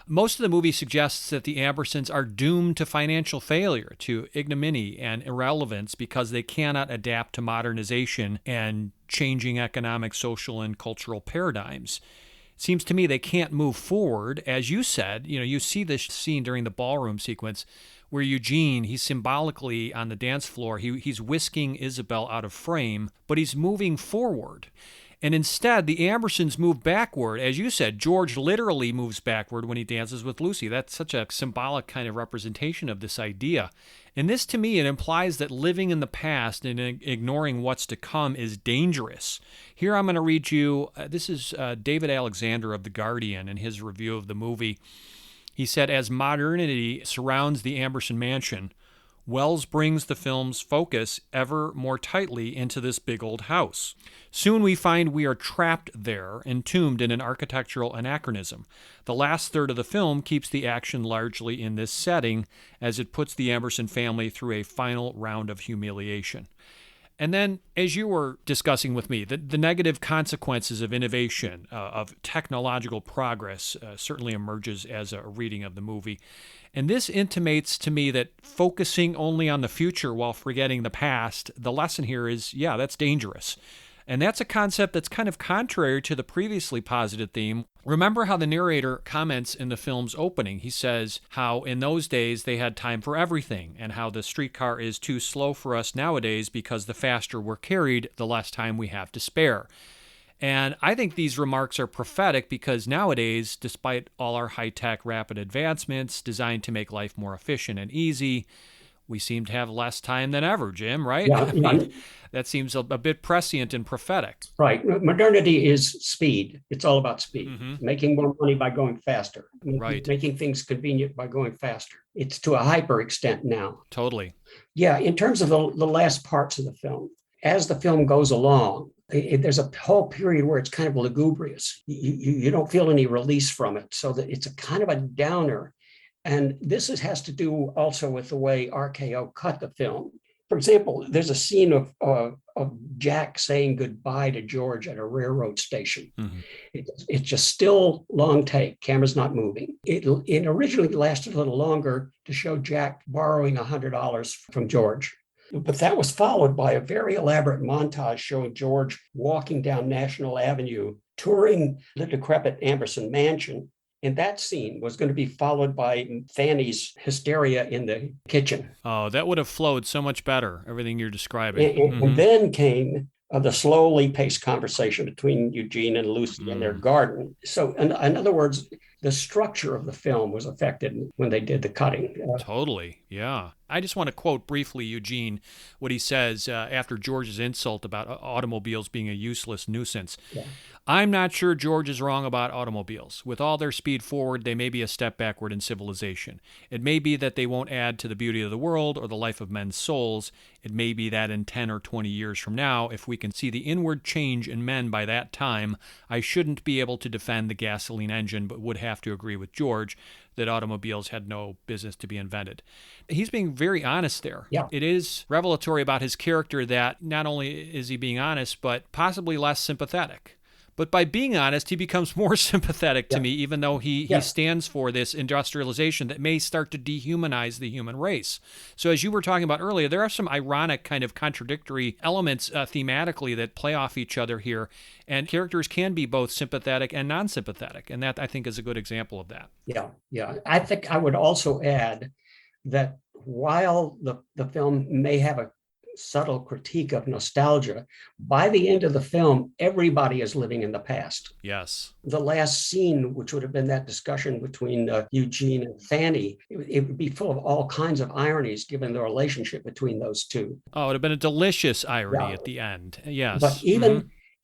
Most of the movie suggests that the Ambersons are doomed to financial failure, to ignominy and irrelevance because they cannot adapt to modernization and changing economic, social, and cultural paradigms. It seems to me they can't move forward. As you said, you see this scene during the ballroom sequence where Eugene, he's symbolically on the dance floor. He's whisking Isabel out of frame, but he's moving forward. And instead, the Ambersons move backward. As you said, George literally moves backward when he dances with Lucy. That's such a symbolic kind of representation of this idea. And this, to me, it implies that living in the past and ignoring what's to come is dangerous. Here I'm going to read you, this is David Alexander of The Guardian in his review of the movie. He said, as modernity surrounds the Amberson mansion, Wells brings the film's focus ever more tightly into this big old house. Soon we find we are trapped there, entombed in an architectural anachronism. The last third of the film keeps the action largely in this setting as it puts the Amberson family through a final round of humiliation. And then, as you were discussing with me, the negative consequences of innovation, of technological progress, certainly emerges as a reading of the movie. And this intimates to me that focusing only on the future while forgetting the past, the lesson here is, yeah, that's dangerous. And that's a concept that's kind of contrary to the previously posited theme. Remember how the narrator comments in the film's opening. He says how in those days they had time for everything, and how the streetcar is too slow for us nowadays because the faster we're carried, the less time we have to spare. And I think these remarks are prophetic because nowadays, despite all our high-tech rapid advancements designed to make life more efficient and easy, we seem to have less time than ever, Jim, right? Yeah. That seems a bit prescient and prophetic. Right. Modernity is speed. It's all about speed. Mm-hmm. Making more money by going faster. Right. Making things convenient by going faster. It's to a hyper extent now. Totally. Yeah. In terms of the last parts of the film, as the film goes along, there's a whole period where it's kind of lugubrious. You don't feel any release from it. So that it's a kind of a downer. And this has to do also with the way RKO cut the film. For example, there's a scene of Jack saying goodbye to George at a railroad station. Mm-hmm. It's just still long take, camera's not moving. It originally lasted a little longer to show Jack borrowing $100 from George. But that was followed by a very elaborate montage showing George walking down National Avenue, touring the decrepit Amberson mansion. And that scene was going to be followed by Fanny's hysteria in the kitchen. Oh, that would have flowed so much better, everything you're describing. And then came the slowly paced conversation between Eugene and Lucy in their garden. So in other words, the structure of the film was affected when they did the cutting. Totally, yeah. I just want to quote briefly Eugene, what he says after George's insult about automobiles being a useless nuisance. Yeah. I'm not sure George is wrong about automobiles. With all their speed forward, they may be a step backward in civilization. It may be that they won't add to the beauty of the world or the life of men's souls. It may be that in 10 or 20 years from now, if we can see the inward change in men by that time, I shouldn't be able to defend the gasoline engine, but would have to agree with George that automobiles had no business to be invented. He's being very honest there. Yeah. It is revelatory about his character that not only is he being honest, but possibly less sympathetic. But by being honest, he becomes more sympathetic to me, even though he stands for this industrialization that may start to dehumanize the human race. So as you were talking about earlier, there are some ironic kind of contradictory elements thematically that play off each other here. And characters can be both sympathetic and non-sympathetic. And that, I think, is a good example of that. Yeah. I think I would also add that while the film may have a subtle critique of nostalgia. By the end of the film, everybody is living in the past. Yes. The last scene, which would have been that discussion between Eugene and Fanny, it would be full of all kinds of ironies given the relationship between those two. Oh, it would have been a delicious irony Yeah. at the end. Yes. But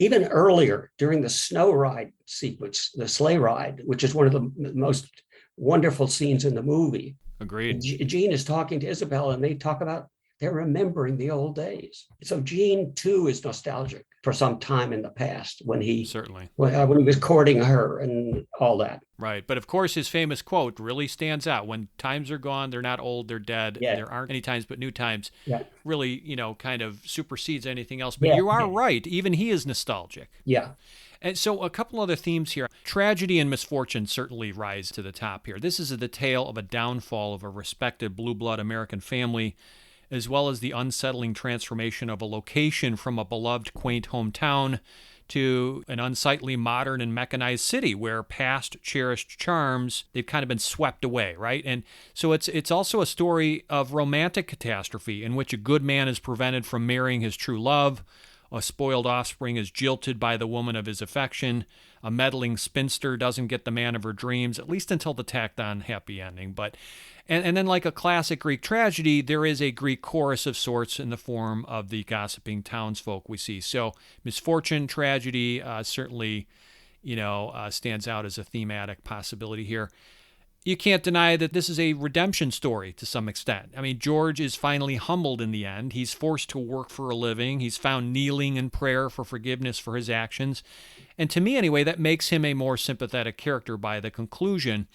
even earlier, during the snow ride sequence, the sleigh ride, which is one of the most wonderful scenes in the movie. Agreed. Gene is talking to Isabel, and they talk about they're remembering the old days. So Gene too is nostalgic for some time in the past when he was courting her and all that. Right. But of course, his famous quote really stands out. When times are gone, they're not old, they're dead. Yeah. There aren't any times but new times. Yeah. Really, kind of supersedes anything else. But you are right. Even he is nostalgic. Yeah. And so a couple other themes here. Tragedy and misfortune certainly rise to the top here. This is the tale of a downfall of a respected blue blood American family, as well as the unsettling transformation of a location from a beloved, quaint hometown to an unsightly, modern, and mechanized city where past cherished charms, they've kind of been swept away, right? And so it's also a story of romantic catastrophe in which a good man is prevented from marrying his true love, a spoiled offspring is jilted by the woman of his affection, a meddling spinster doesn't get the man of her dreams, at least until the tacked-on happy ending. But and then, like a classic Greek tragedy, there is a Greek chorus of sorts in the form of the gossiping townsfolk we see. So misfortune, tragedy, certainly, stands out as a thematic possibility here. You can't deny that this is a redemption story to some extent. I mean, George is finally humbled in the end. He's forced to work for a living. He's found kneeling in prayer for forgiveness for his actions. And to me, anyway, that makes him a more sympathetic character by the conclusion.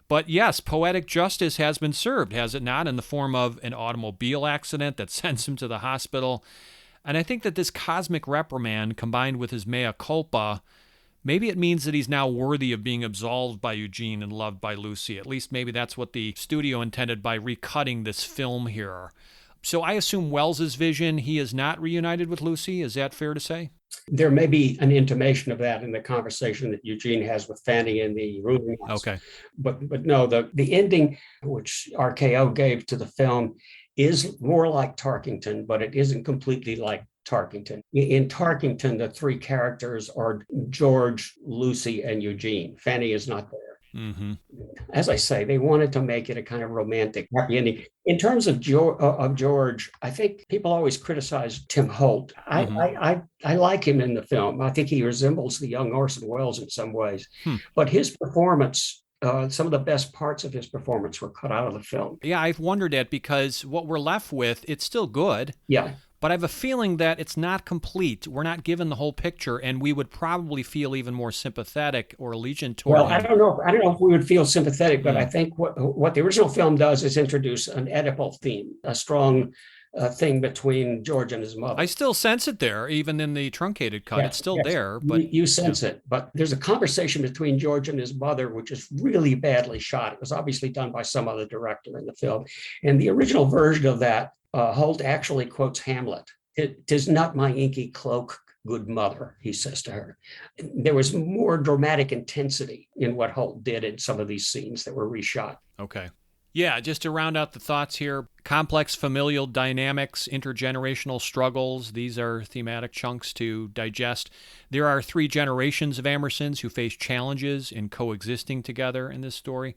But yes, poetic justice has been served, has it not, in the form of an automobile accident that sends him to the hospital. And I think that this cosmic reprimand, combined with his mea culpa, maybe it means that he's now worthy of being absolved by Eugene and loved by Lucy. At least maybe that's what the studio intended by recutting this film here. So I assume Wells's vision, he is not reunited with Lucy. Is that fair to say? There may be an intimation of that in the conversation that Eugene has with Fanny in the room. Okay. But no, the ending which RKO gave to the film is more like Tarkington, but it isn't completely like Tarkington. In Tarkington, the three characters are George, Lucy, and Eugene. Fanny is not there. Mm-hmm. As I say, they wanted to make it a kind of romantic, happy ending. In terms of George, I think people always criticize Tim Holt. I like him in the film. I think he resembles the young Orson Welles in some ways. But his performance, some of the best parts of his performance were cut out of the film. Yeah, I've wondered that because what we're left with, it's still good. Yeah. But I have a feeling that it's not complete. We're not given the whole picture, and we would probably feel even more sympathetic or allegiant toward him. I don't know if we would feel sympathetic, but I think what the original film does is introduce an Oedipal theme, a strong thing between George and his mother. I still sense it there, even in the truncated cut. It's still there. But you sense it. But there's a conversation between George and his mother, which is really badly shot. It was obviously done by some other director in the film. And the original version of that, Holt actually quotes Hamlet. "'Tis not my inky cloak, good mother," he says to her. There was more dramatic intensity in what Holt did in some of these scenes that were reshot. Okay. Yeah, just to round out the thoughts here, complex familial dynamics, intergenerational struggles, these are thematic chunks to digest. There are 3 generations of Ambersons who face challenges in coexisting together in this story.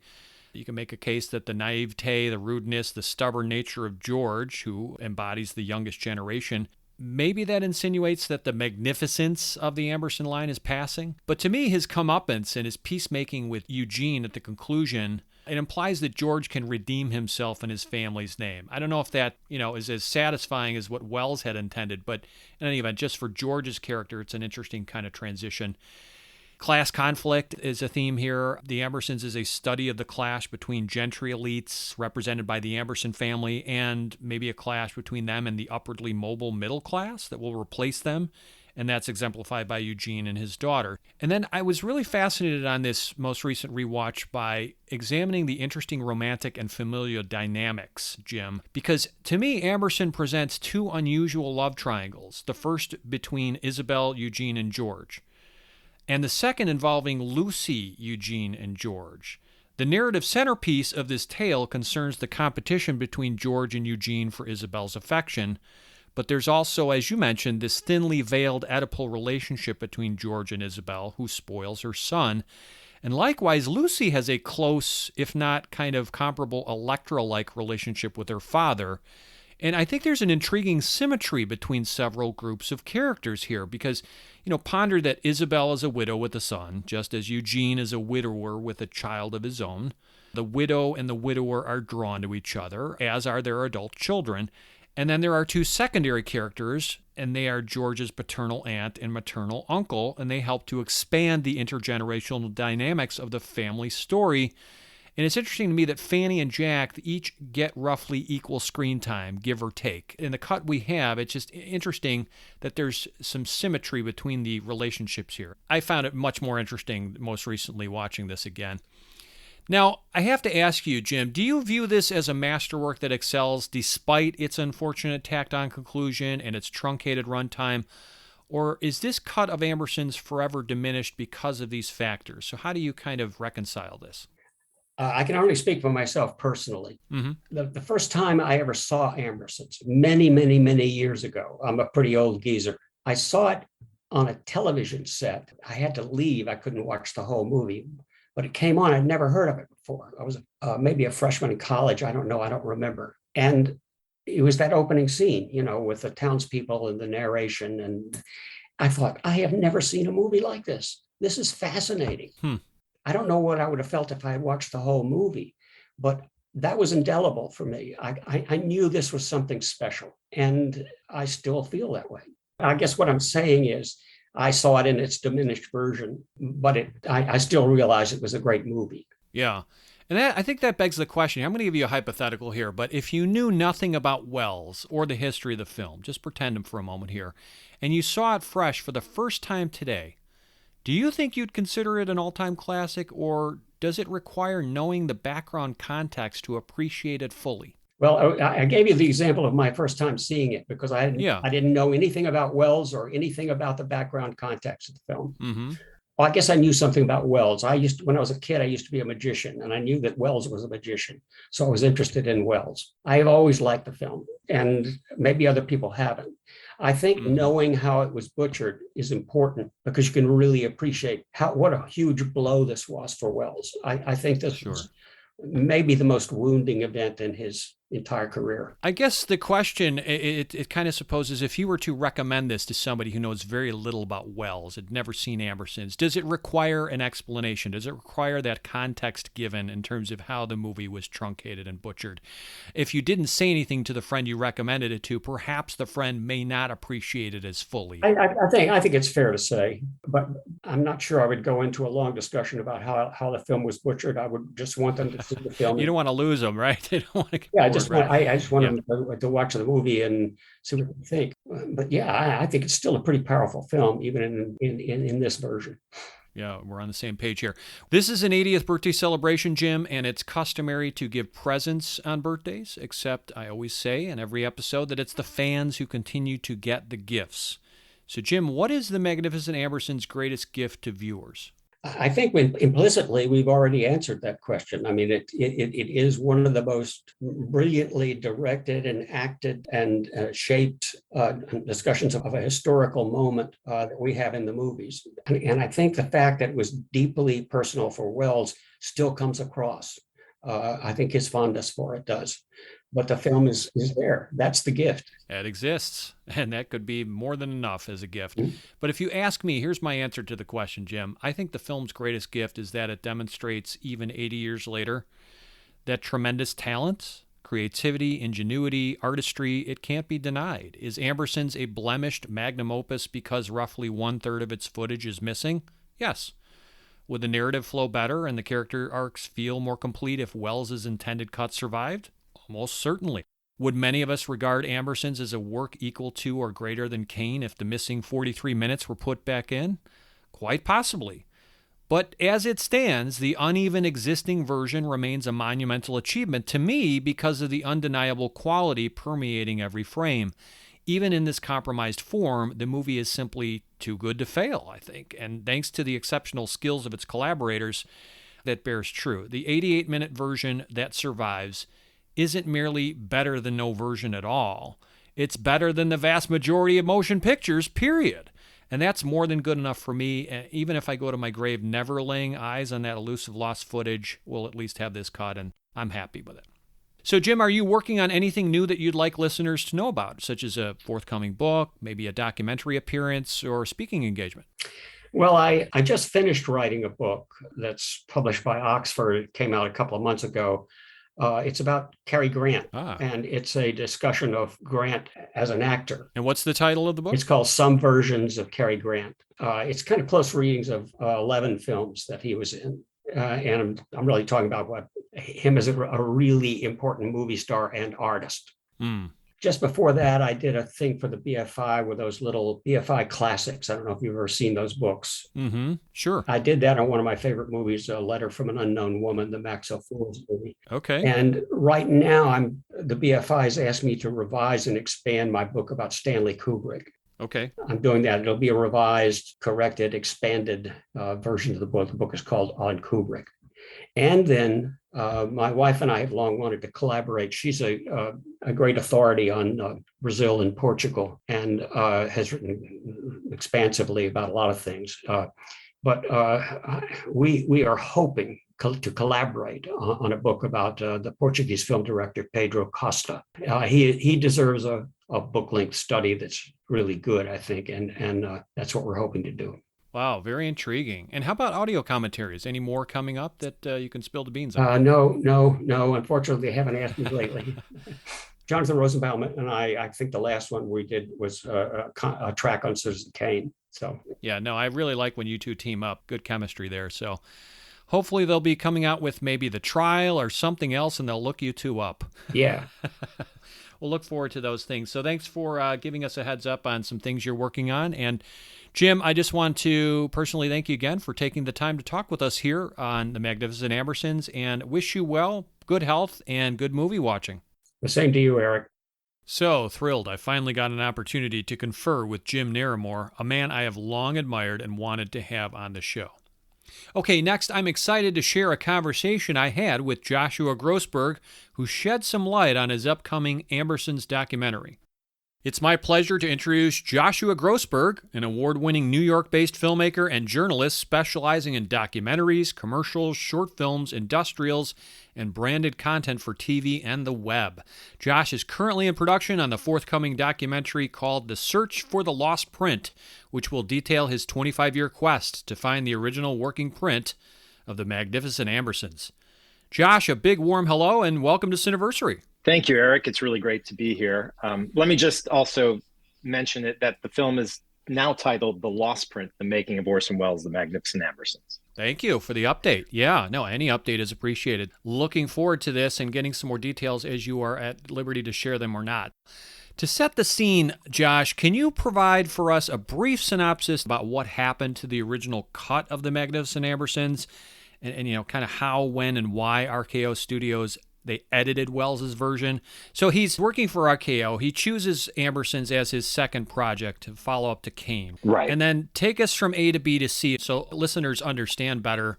You can make a case that the naivete, the rudeness, the stubborn nature of George, who embodies the youngest generation, maybe that insinuates that the magnificence of the Amberson line is passing. But to me, his comeuppance and his peacemaking with Eugene at the conclusion, it implies that George can redeem himself in his family's name. I don't know if that, is as satisfying as what Wells had intended, but in any event, just for George's character, it's an interesting kind of transition. Class conflict is a theme here. The Ambersons is a study of the clash between gentry elites represented by the Amberson family and maybe a clash between them and the upwardly mobile middle class that will replace them. And that's exemplified by Eugene and his daughter. And then I was really fascinated on this most recent rewatch by examining the interesting romantic and familial dynamics, Jim, because to me, Amberson presents 2 unusual love triangles. The first between Isabel, Eugene, and George, and the second involving Lucy, Eugene, and George. The narrative centerpiece of this tale concerns the competition between George and Eugene for Isabel's affection, But there's also, as you mentioned, this thinly veiled Oedipal relationship between George and Isabel, who spoils her son. And likewise, Lucy has a close, if not kind of comparable Electra-like relationship with her father. And I think there's an intriguing symmetry between several groups of characters here because, ponder that Isabel is a widow with a son, just as Eugene is a widower with a child of his own. The widow and the widower are drawn to each other, as are their adult children. And then there are two secondary characters, and they are George's paternal aunt and maternal uncle, and they help to expand the intergenerational dynamics of the family story. And it's interesting to me that Fanny and Jack each get roughly equal screen time, give or take. In the cut we have, it's just interesting that there's some symmetry between the relationships here. I found it much more interesting most recently watching this again. Now, I have to ask you, Jim, do you view this as a masterwork that excels despite its unfortunate tacked-on conclusion and its truncated runtime, or is this cut of Ambersons forever diminished because of these factors? So how do you kind of reconcile this? I can only speak for myself personally. Mm-hmm. The first time I ever saw Ambersons, many, many, many years ago, I'm a pretty old geezer, I saw it on a television set. I had to leave. I couldn't watch the whole movie. But it came on. I'd never heard of it before. I was maybe a freshman in college. I don't know. I don't remember. And it was that opening scene, with the townspeople and the narration. And I thought, I have never seen a movie like this. This is fascinating. I don't know what I would have felt if I had watched the whole movie, but that was indelible for me. I knew this was something special, and I still feel that way. I guess what I'm saying is, I saw it in its diminished version, but I still realize it was a great movie. Yeah. And I think that begs the question. I'm going to give you a hypothetical here, but if you knew nothing about Wells or the history of the film, just pretend him for a moment here, and you saw it fresh for the first time today, do you think you'd consider it an all-time classic, or does it require knowing the background context to appreciate it fully? Well, I gave you the example of my first time seeing it because I didn't know anything about Wells or anything about the background context of the film. Mm-hmm. Well, I guess I knew something about Wells. When I was a kid, I used to be a magician, and I knew that Wells was a magician. So I was interested in Wells. I have always liked the film, and maybe other people haven't. I think knowing how it was butchered is important because you can really appreciate what a huge blow this was for Wells. I think this was maybe the most wounding event in his entire career. I guess the question, it kind of supposes if you were to recommend this to somebody who knows very little about Wells, had never seen Ambersons, does it require an explanation? Does it require that context given in terms of how the movie was truncated and butchered? If you didn't say anything to the friend you recommended it to, perhaps the friend may not appreciate it as fully. I think it's fair to say, but I'm not sure I would go into a long discussion about how the film was butchered. I would just want them to see the film. You don't want to lose them, right? They don't want to get I just want them to watch the movie and see what they think. But I think it's still a pretty powerful film, even in this version. Yeah, we're on the same page here. This is an 80th birthday celebration, Jim, and it's customary to give presents on birthdays, except I always say in every episode that it's the fans who continue to get the gifts. So, Jim, what is the Magnificent Ambersons' greatest gift to viewers? I think implicitly we've already answered that question. I mean, it is one of the most brilliantly directed and acted and shaped discussions of a historical moment that we have in the movies. And I think the fact that it was deeply personal for Wells still comes across. I think his fondness for it does. But the film is there. That's the gift. It exists, and that could be more than enough as a gift. Mm-hmm. But if you ask me, here's my answer to the question, Jim. I think the film's greatest gift is that it demonstrates, even 80 years later, that tremendous talent, creativity, ingenuity, artistry, it can't be denied. Is Ambersons a blemished magnum opus because roughly 1/3 of its footage is missing? Yes. Would the narrative flow better and the character arcs feel more complete if Wells's intended cut survived? Most certainly. Would many of us regard Ambersons as a work equal to or greater than Kane if the missing 43 minutes were put back in? Quite possibly. But as it stands, the uneven existing version remains a monumental achievement to me because of the undeniable quality permeating every frame. Even in this compromised form, the movie is simply too good to fail, I think. And thanks to the exceptional skills of its collaborators, that bears true. The 88-minute version that survives isn't merely better than no version at all. It's better than the vast majority of motion pictures, period. And that's more than good enough for me. Even if I go to my grave never laying eyes on that elusive lost footage, we'll at least have this cut, and I'm happy with it. So, Jim, are you working on anything new that you'd like listeners to know about, such as a forthcoming book, maybe a documentary appearance, or speaking engagement? Well, I just finished writing a book that's published by Oxford. It came out a couple of months ago. It's about Cary Grant, and it's a discussion of Grant as an actor. And what's the title of the book? It's called Some Versions of Cary Grant. It's kind of close readings of 11 films that he was in. And I'm really talking about him as a really important movie star and artist. Just before that, I did a thing for the BFI with those little BFI classics. I don't know if you've ever seen those books. Sure. I did that on one of my favorite movies, A Letter from an Unknown Woman, the Maxwell Fools movie. Okay. And right now, the BFI has asked me to revise and expand my book about Stanley Kubrick. Okay. I'm doing that. It'll be a revised, corrected, expanded version of the book. The book is called On Kubrick. And then my wife and I have long wanted to collaborate. She's a great authority on Brazil and Portugal and has written expansively about a lot of things. But we are hoping to collaborate on a book about the Portuguese film director, Pedro Costa. He deserves a book-length study that's really good, I think, and that's what we're hoping to do. Wow, very intriguing. And how about audio commentaries? Any more coming up that you can spill the beans on? No. Unfortunately, they haven't asked me lately. Jonathan Rosenbaum and I think the last one we did was a track on Citizen Kane. So yeah, no, I really like when you two team up. Good chemistry there. So hopefully they'll be coming out with maybe The Trial or something else, and they'll look you two up. Yeah. We'll look forward to those things. So thanks for giving us a heads up on some things you're working on. And Jim, I just want to personally thank you again for taking the time to talk with us here on the Magnificent Ambersons, and wish you well, good health, and good movie watching. The same to you, Eric. So thrilled I finally got an opportunity to confer with Jim Naremore, a man I have long admired and wanted to have on the show. Okay, next, I'm excited to share a conversation I had with Joshua Grossberg, who shed some light on his upcoming Ambersons documentary. It's my pleasure to introduce Joshua Grossberg, an award-winning New York-based filmmaker and journalist specializing in documentaries, commercials, short films, industrials, and branded content for TV and the web. Josh is currently in production on the forthcoming documentary called The Search for the Lost Print, which will detail his 25-year quest to find the original working print of the Magnificent Ambersons. Josh, a big warm hello and welcome to Cineversary. Thank you, Eric. It's really great to be here. Let me just also mention that the film is now titled The Lost Print, The Making of Orson Welles' The Magnificent Ambersons. Thank you for the update. Yeah, no, any update is appreciated. Looking forward to this and getting some more details as you are at liberty to share them or not. To set the scene, Josh, can you provide for us a brief synopsis about what happened to the original cut of The Magnificent Ambersons and you know, kind of how, when, and why RKO Studios they edited Wells's version? So he's working for RKO. He chooses Ambersons as his second project to follow up to Kane. Right. And then take us from A to B to C so listeners understand better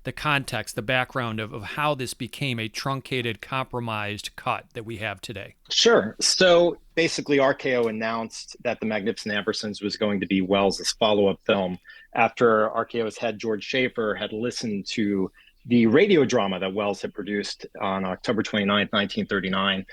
the context, the background of how this became a truncated, compromised cut that we have today. Sure. So basically, RKO announced that The Magnificent Ambersons was going to be Wells's follow-up film after RKO's head, George Schaefer, had listened to the radio drama that Welles had produced on October 29th, 1939.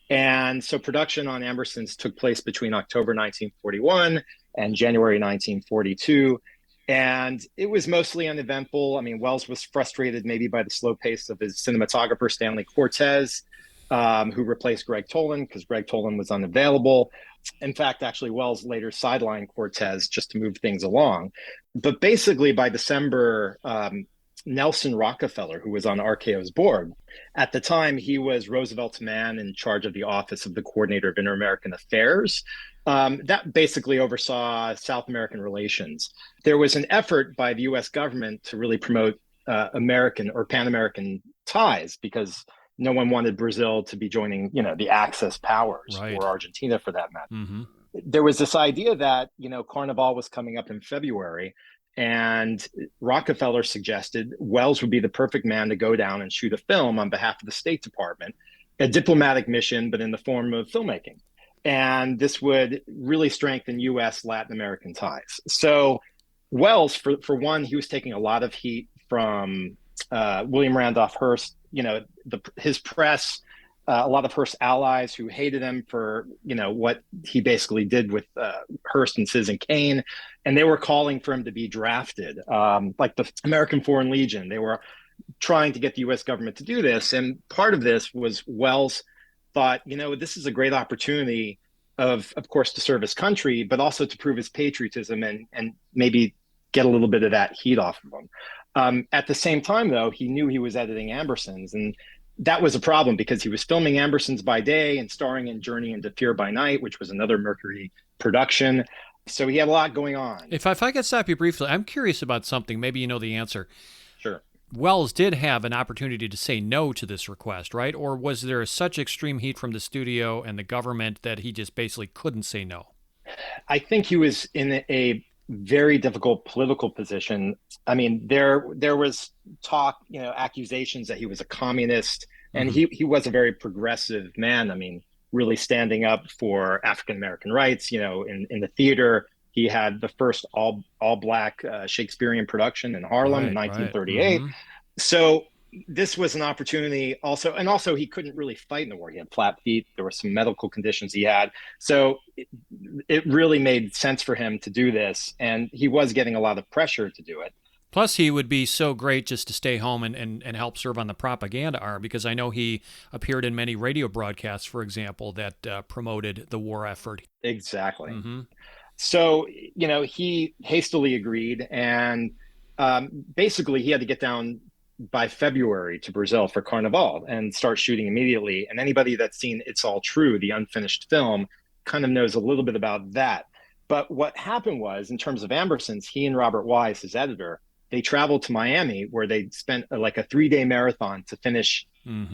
And so production on Ambersons took place between October 1941 and January 1942. And it was mostly uneventful. I mean, Welles was frustrated maybe by the slow pace of his cinematographer, Stanley Cortez, who replaced Greg Tolan because Greg Tolan was unavailable. In fact, actually, Welles later sidelined Cortez just to move things along. But basically, by December, Nelson Rockefeller, who was on RKO's board, at the time, he was Roosevelt's man in charge of the Office of the Coordinator of Inter-American Affairs. That basically oversaw South American relations. There was an effort by the U.S. government to really promote American or Pan-American ties because no one wanted Brazil to be joining, the Axis powers, right, or Argentina for that matter. Mm-hmm. There was this idea that, Carnival was coming up in February, and Rockefeller suggested Welles would be the perfect man to go down and shoot a film on behalf of the State Department, a diplomatic mission, but in the form of filmmaking. And this would really strengthen U.S. Latin American ties. So Wells, for one, he was taking a lot of heat from William Randolph Hearst, his press, a lot of Hearst's allies who hated him for, what he basically did with Hearst and Citizen Kane. And they were calling for him to be drafted, like the American Foreign Legion. They were trying to get the U.S. government to do this. And part of this was Wells thought, this is a great opportunity of course, to serve his country, but also to prove his patriotism and maybe get a little bit of that heat off of him. At the same time, though, he knew he was editing Ambersons, and that was a problem because he was filming Ambersons by day and starring in Journey into Fear by Night, which was another Mercury production. So he had a lot going on. If I could stop you briefly, I'm curious about something. Maybe you know the answer. Sure. Wells did have an opportunity to say no to this request, right? Or was there such extreme heat from the studio and the government that he just basically couldn't say no? I think he was in a very difficult political position. I mean, there was talk, accusations that he was a communist, and he was a very progressive man. I mean, really standing up for African American rights. In the theater, he had the first all black Shakespearean production in Harlem in 1938. Right. So this was an opportunity also, and also he couldn't really fight in the war. He had flat feet. There were some medical conditions he had. So it really made sense for him to do this. And he was getting a lot of pressure to do it. Plus, he would be so great just to stay home and help serve on the propaganda arm, because I know he appeared in many radio broadcasts, for example, that promoted the war effort. Exactly. Mm-hmm. So, he hastily agreed, and basically he had to get down by February to Brazil for Carnival and start shooting immediately. And anybody that's seen It's All True, the unfinished film, kind of knows a little bit about that. But what happened was, in terms of Ambersons, he and Robert Wise, his editor, they traveled to Miami, where they spent like a 3-day marathon to finish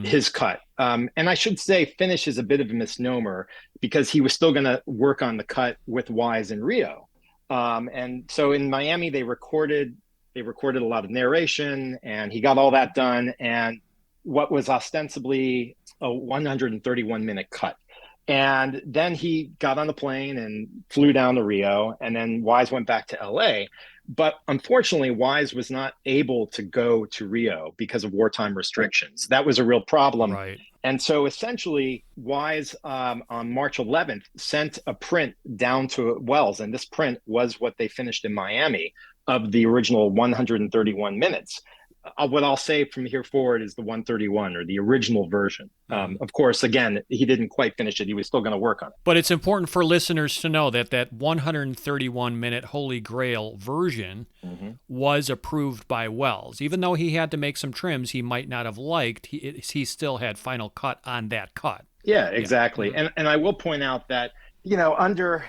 his cut. And I should say finish is a bit of a misnomer, because he was still going to work on the cut with Wise in Rio. And so in Miami, they recorded a lot of narration, and he got all that done. And what was ostensibly a 131-minute cut. And then he got on the plane and flew down to Rio, and then Wise went back to LA. But unfortunately, Wise was not able to go to Rio because of wartime restrictions. That was a real problem. Right. And so essentially, Wise on March 11th sent a print down to Wells. And this print was what they finished in Miami of the original 131 minutes. What I'll say from here forward is the 131, or the original version. Of course, again, he didn't quite finish it. He was still going to work on it. But it's important for listeners to know that 131-minute Holy Grail version was approved by Wells. Even though he had to make some trims he might not have liked, he still had final cut on that cut. Yeah, exactly. Yeah. And I will point out that, under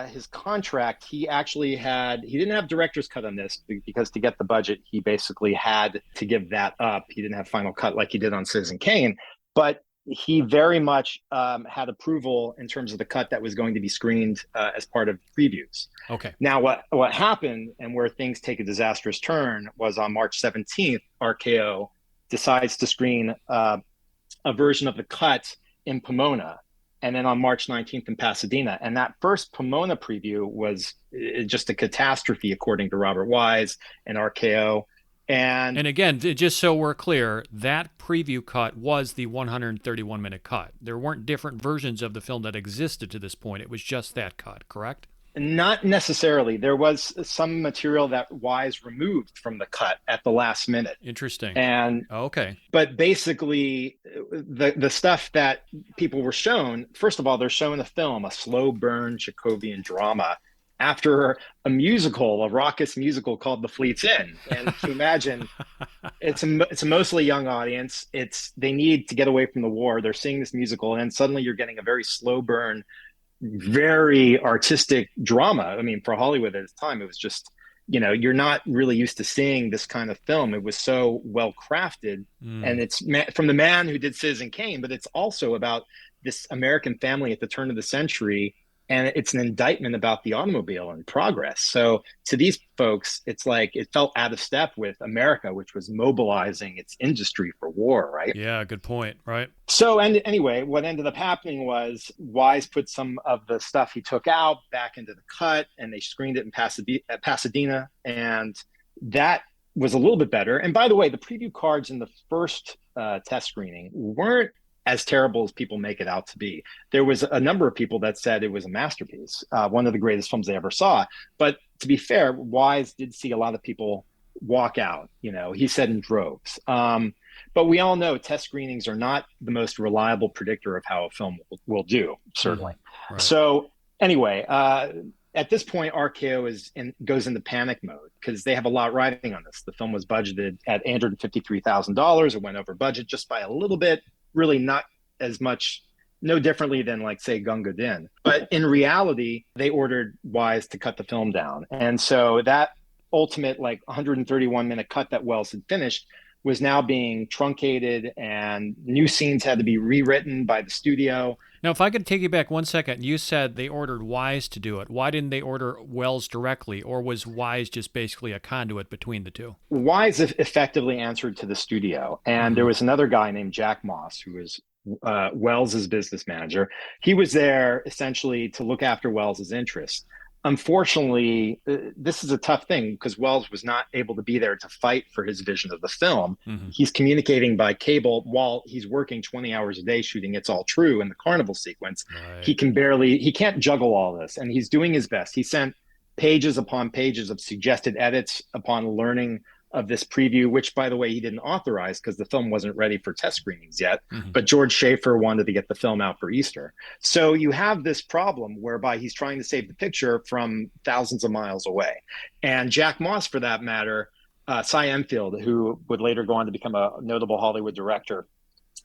his contract, he didn't have director's cut on this, because to get the budget, he basically had to give that up. He didn't have final cut like he did on Citizen Kane, but he very much had approval in terms of the cut that was going to be screened as part of previews. Okay. Now, what happened, and where things take a disastrous turn, was on March 17th, RKO decides to screen a version of the cut in Pomona, and then on March 19th in Pasadena. And that first Pomona preview was just a catastrophe, according to Robert Wise and RKO. And again, just so we're clear, that preview cut was the 131-minute cut. There weren't different versions of the film that existed to this point. It was just that cut, correct? Not necessarily. There was some material that Wise removed from the cut at the last minute. Interesting. And okay. But basically, the stuff that people were shown, first of all, they're showing a film, a slow burn Chekhovian drama, after a musical, a raucous musical called The Fleet's Inn. And to imagine, it's a mostly young audience. They need to get away from the war. They're seeing this musical, and then suddenly you're getting a very slow burn, very artistic drama. I mean, for Hollywood at the time, it was just, you're not really used to seeing this kind of film. It was so well crafted, and it's from the man who did Citizen Kane, but it's also about this American family at the turn of the century And it's an indictment about the automobile and progress. So to these folks, it's like it felt out of step with America, which was mobilizing its industry for war, right? Yeah, good point, right? So, and anyway, what ended up happening was Wise put some of the stuff he took out back into the cut, and they screened it in Pasadena, and that was a little bit better. And by the way, the preview cards in the first test screening weren't as terrible as people make it out to be. There was a number of people that said it was a masterpiece, one of the greatest films they ever saw. But to be fair, Wise did see a lot of people walk out. He said in droves. But we all know test screenings are not the most reliable predictor of how a film will do, certainly. Right. So anyway, at this point, RKO goes into panic mode because they have a lot riding on this. The film was budgeted at $853,000. It went over budget just by a little bit, really not as much, no differently than like, say, Gunga Din. But in reality, they ordered Wise to cut the film down. And so that ultimate like 131-minute cut that Wells had finished was now being truncated, and new scenes had to be rewritten by the studio. Now, if I could take you back 1 second, you said they ordered Wise to do it. Why didn't they order Wells directly, or was Wise just basically a conduit between the two? Wise effectively answered to the studio, and there was another guy named Jack Moss, who was Wells's business manager. He was there essentially to look after Wells's interests. Unfortunately, this is a tough thing because Wells was not able to be there to fight for his vision of the film. Mm-hmm. He's communicating by cable while he's working 20 hours a day shooting It's All True in the carnival sequence. Right. He can't juggle all this, and he's doing his best. He sent pages upon pages of suggested edits upon learning of this preview, which, by the way, he didn't authorize because the film wasn't ready for test screenings yet. Mm-hmm. But George Schaefer wanted to get the film out for Easter. So you have this problem whereby he's trying to save the picture from thousands of miles away. And Jack Moss, for that matter, Cy Enfield, who would later go on to become a notable Hollywood director,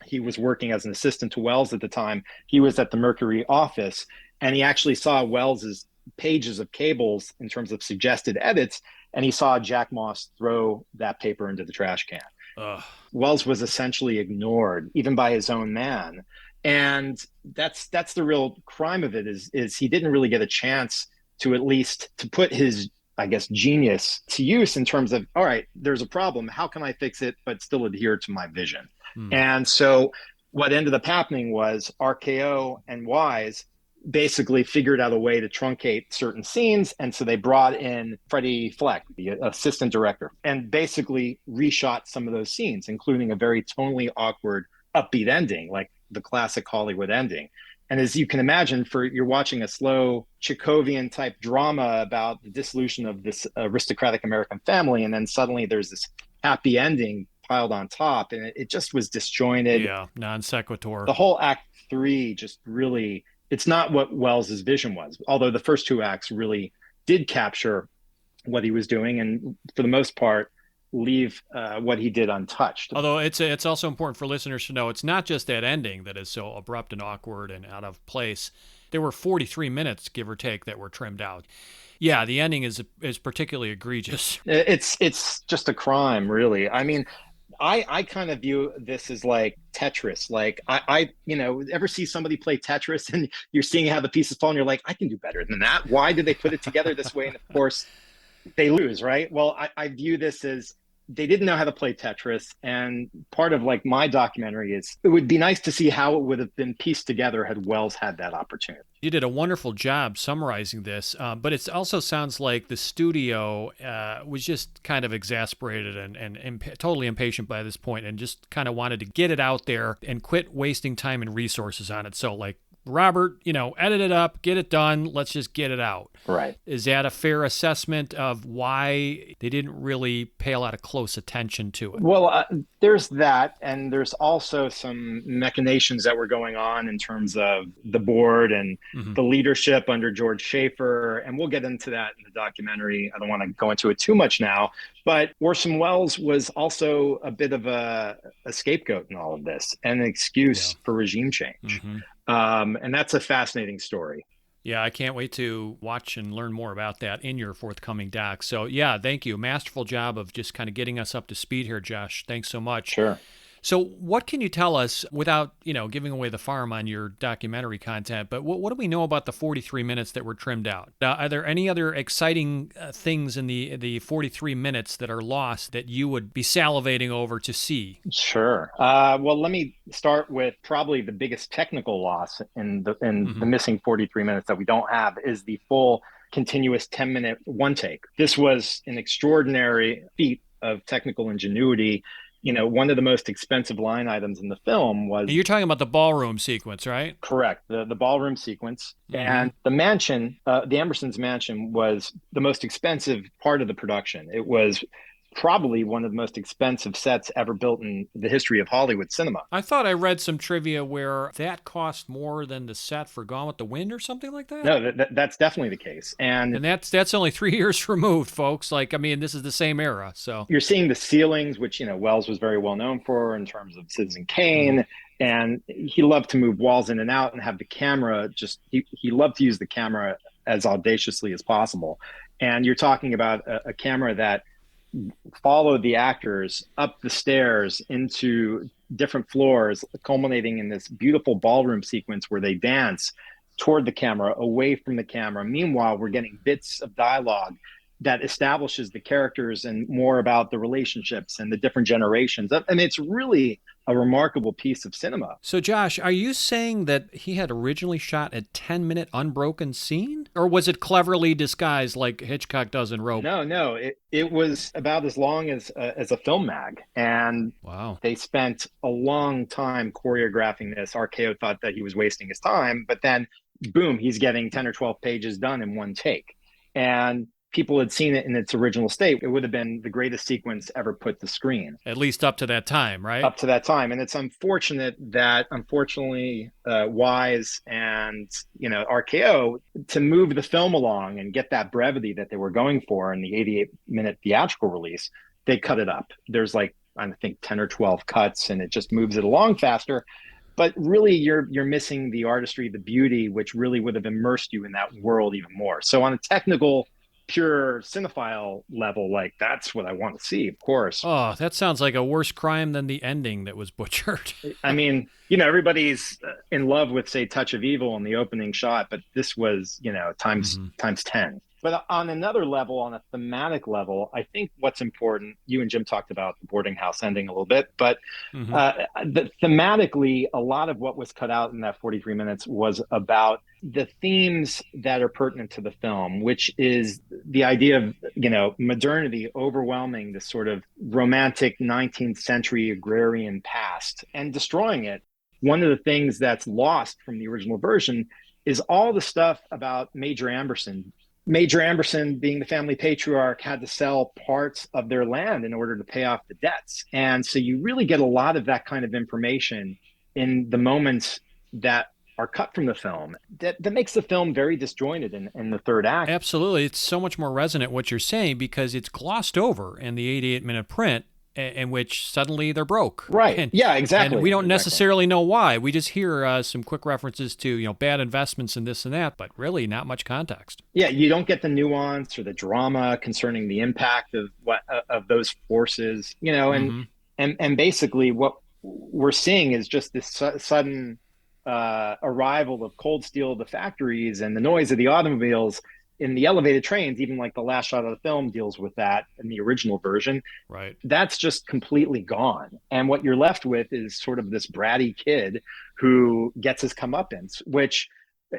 he was working as an assistant to Wells at the time. He was at the Mercury office, and he actually saw Wells's pages of cables in terms of suggested edits, and he saw Jack Moss throw that paper into the trash can. Ugh. Wells was essentially ignored, even by his own man. And that's the real crime of it, is he didn't really get a chance to at least to put his, I guess, genius to use in terms of, all right, there's a problem. How can I fix it, but still adhere to my vision? And so what ended up happening was RKO and Wise basically figured out a way to truncate certain scenes. And so they brought in Freddie Fleck, the assistant director, and basically reshot some of those scenes, including a very tonally awkward, upbeat ending, like the classic Hollywood ending. And as you can imagine, you're watching a slow Chekhovian type drama about the dissolution of this aristocratic American family. And then suddenly there's this happy ending piled on top. And it just was disjointed. Yeah, non sequitur. The whole Act 3 just really... It's not what Wells's vision was, although the first two acts really did capture what he was doing and, for the most part, leave what he did untouched. Although it's also important for listeners to know it's not just that ending that is so abrupt and awkward and out of place. There were 43 minutes, give or take, that were trimmed out. Yeah, the ending is particularly egregious. It's just a crime, really. I mean, I kind of view this as like Tetris. Like I ever see somebody play Tetris and you're seeing how the pieces fall and you're like, I can do better than that. Why did they put it together this way? And of course they lose, right? Well, I view this as they didn't know how to play Tetris. And part of like my documentary is it would be nice to see how it would have been pieced together had Wells had that opportunity. You did a wonderful job summarizing this, but it also sounds like the studio was just kind of exasperated and totally impatient by this point and just kind of wanted to get it out there and quit wasting time and resources on it. So like, Robert, edit it up, get it done. Let's just get it out. Right. Is that a fair assessment of why they didn't really pay a lot of close attention to it? Well, there's that. And there's also some machinations that were going on in terms of the board and the leadership under George Schaefer. And we'll get into that in the documentary. I don't want to go into it too much now. But Orson Welles was also a bit of a scapegoat in all of this and an excuse for regime change. And that's a fascinating story. Yeah, I can't wait to watch and learn more about that in your forthcoming doc. So yeah, thank you. Masterful job of just kind of getting us up to speed here, Josh. Thanks so much. Sure. So what can you tell us without, giving away the farm on your documentary content, but what do we know about the 43 minutes that were trimmed out? Are there any other exciting things in the 43 minutes that are lost that you would be salivating over to see? Sure. Well, let me start with probably the biggest technical loss in the missing 43 minutes that we don't have is the full continuous 10-minute one take. This was an extraordinary feat of technical ingenuity. One of the most expensive line items in the film was... You're talking about the ballroom sequence, right? Correct. The ballroom sequence. And the mansion, the Ambersons mansion, was the most expensive part of the production. It was probably one of the most expensive sets ever built in the history of Hollywood cinema. I thought I read some trivia where that cost more than the set for Gone with the Wind or something like that. No, that's definitely the case. And that's only 3 years removed, folks. This is the same era. So you're seeing the ceilings, which, Wells was very well known for in terms of Citizen Kane. And he loved to move walls in and out and have the camera he loved to use the camera as audaciously as possible. And you're talking about a camera that followed the actors up the stairs into different floors, culminating in this beautiful ballroom sequence where they dance toward the camera, away from the camera. Meanwhile, we're getting bits of dialogue that establishes the characters and more about the relationships and the different generations. And it's really a remarkable piece of cinema. So, Josh, are you saying that he had originally shot a 10-minute unbroken scene? Or was it cleverly disguised like Hitchcock does in Rope? No. It was about as long as a film mag. And wow, they spent a long time choreographing this. RKO thought that he was wasting his time, but then, boom, he's getting 10 or 12 pages done in one take. And people had seen it in its original state. It would have been the greatest sequence ever put to screen. At least up to that time, right? Up to that time. And it's unfortunate that, Wise and, RKO, to move the film along and get that brevity that they were going for in the 88-minute theatrical release, they cut it up. There's I think 10 or 12 cuts, and it just moves it along faster. But really, you're missing the artistry, the beauty, which really would have immersed you in that world even more. So on a technical, pure cinephile level, that's what I want to see, of course. Oh, that sounds like a worse crime than the ending that was butchered. I mean, everybody's in love with, say, Touch of Evil in the opening shot, but this was, times 10. But on another level, on a thematic level, I think what's important, you and Jim talked about the boarding house ending a little bit, but thematically, a lot of what was cut out in that 43 minutes was about the themes that are pertinent to the film, which is the idea of, modernity overwhelming this sort of romantic 19th century agrarian past and destroying it. One of the things that's lost from the original version is all the stuff about Major Amberson. Major Amberson, being the family patriarch, had to sell parts of their land in order to pay off the debts. And so you really get a lot of that kind of information in the moments that are cut from the film. That makes the film very disjointed in the third act. Absolutely. It's so much more resonant what you're saying because it's glossed over in the 88-minute print, in which suddenly they're broke. Right. Yeah, exactly. And we don't necessarily know why. We just hear some quick references to, bad investments and this and that, but really not much context. Yeah, you don't get the nuance or the drama concerning the impact of of those forces, and basically what we're seeing is just this sudden arrival of cold steel of the factories and the noise of the automobiles in the elevated trains. Even the last shot of the film deals with that in the original version. Right. That's just completely gone. And what you're left with is sort of this bratty kid who gets his comeuppance, which,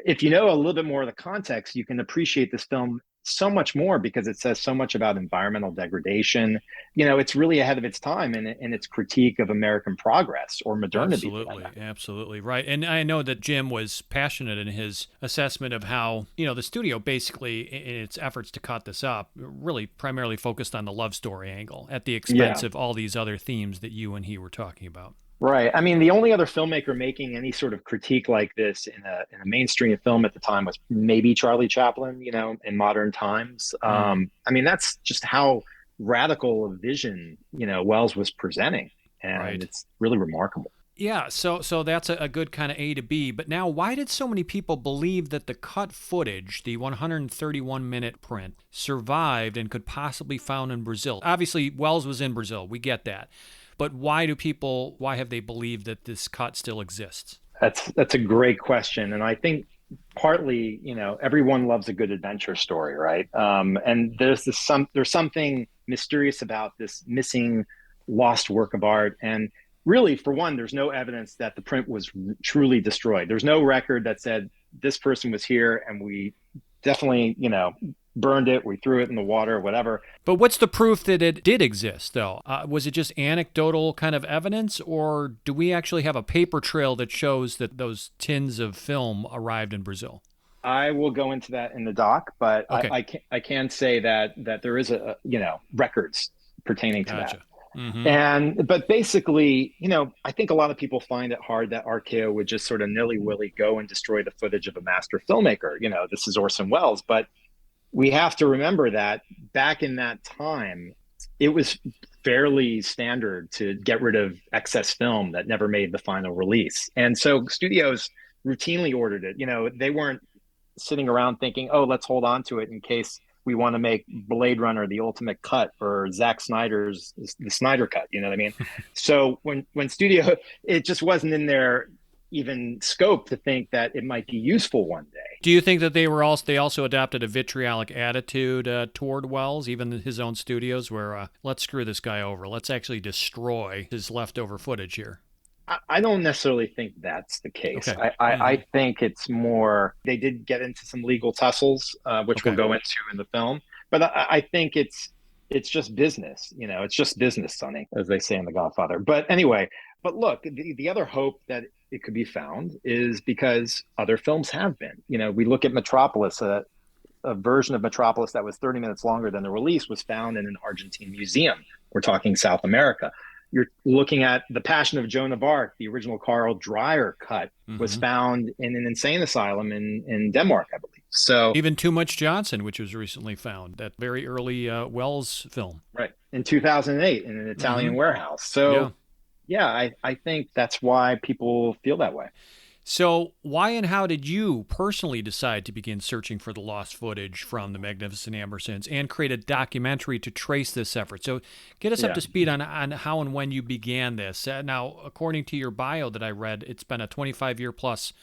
if you know a little bit more of the context, you can appreciate this film so much more because it says so much about environmental degradation. It's really ahead of its time in its critique of American progress or modernity. Absolutely. Right. And I know that Jim was passionate in his assessment of how, the studio basically, in its efforts to cut this up, really primarily focused on the love story angle at the expense of all these other themes that you and he were talking about. Right. I mean, the only other filmmaker making any sort of critique like this in a mainstream film at the time was maybe Charlie Chaplin, in modern times. I mean, that's just how radical a vision, Wells was presenting. And it's really remarkable. Yeah, so that's a good kind of A to B. But now, why did so many people believe that the cut footage, the 131-minute print, survived and could possibly be found in Brazil? Obviously, Wells was in Brazil. We get that. But why have they believed that this cut still exists? That's a great question. And I think partly, everyone loves a good adventure story, right? And there's something mysterious about this missing lost work of art. And really, for one, there's no evidence that the print was truly destroyed. There's no record that said this person was here and we definitely, burned it, we threw it in the water, whatever. But what's the proof that it did exist, though? Was it just anecdotal kind of evidence, or do we actually have a paper trail that shows that those tins of film arrived in Brazil? I will go into that in the doc, but Okay. I can say that there is records pertaining to that. Mm-hmm. But basically, I think a lot of people find it hard that RKO would just sort of nilly-willy go and destroy the footage of a master filmmaker. This is Orson Welles, but we have to remember that back in that time, it was fairly standard to get rid of excess film that never made the final release. And so studios routinely ordered it. They weren't sitting around thinking, oh, let's hold on to it in case we want to make Blade Runner the ultimate cut or Zack Snyder's the Snyder cut. You know what I mean? So when studio, it just wasn't in their even scope to think that it might be useful one day. Do you think that they also adopted a vitriolic attitude toward Wells, even his own studios, where let's screw this guy over, let's actually destroy his leftover footage here? I don't necessarily think that's the case. Okay. I think it's more, they did get into some legal tussles, which we'll go into in the film, but I think it's just business, it's just business, Sonny, as they say in The Godfather. But anyway, look, the other hope that it could be found is because other films have been. We look at Metropolis, a version of Metropolis that was 30 minutes longer than the release was found in an Argentine museum. We're talking South America. You're looking at The Passion of Joan of Arc, the original Carl Dreyer cut was found in an insane asylum in Denmark, I believe. So even Too Much Johnson, which was recently found, that very early Wells film. Right. In 2008 in an Italian warehouse. So yeah, I think that's why people feel that way. So why and how did you personally decide to begin searching for the lost footage from the Magnificent Ambersons and create a documentary to trace this effort? So get us up to speed on how and when you began this. Now, according to your bio that I read, it's been a 25-year plus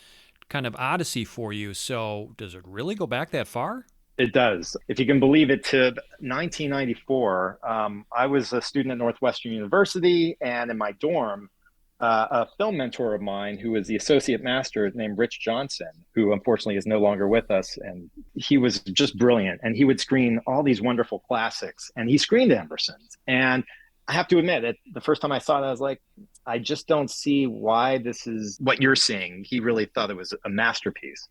kind of odyssey for you. So does it really go back that far? It does. If you can believe it, to 1994, I was a student at Northwestern University, and in my dorm, a film mentor of mine who was the associate master named Rich Johnson, who unfortunately is no longer with us. And he was just brilliant. And he would screen all these wonderful classics, and he screened Ambersons. And I have to admit that the first time I saw it, I was like, I just don't see why this is what you're seeing. He really thought it was a masterpiece.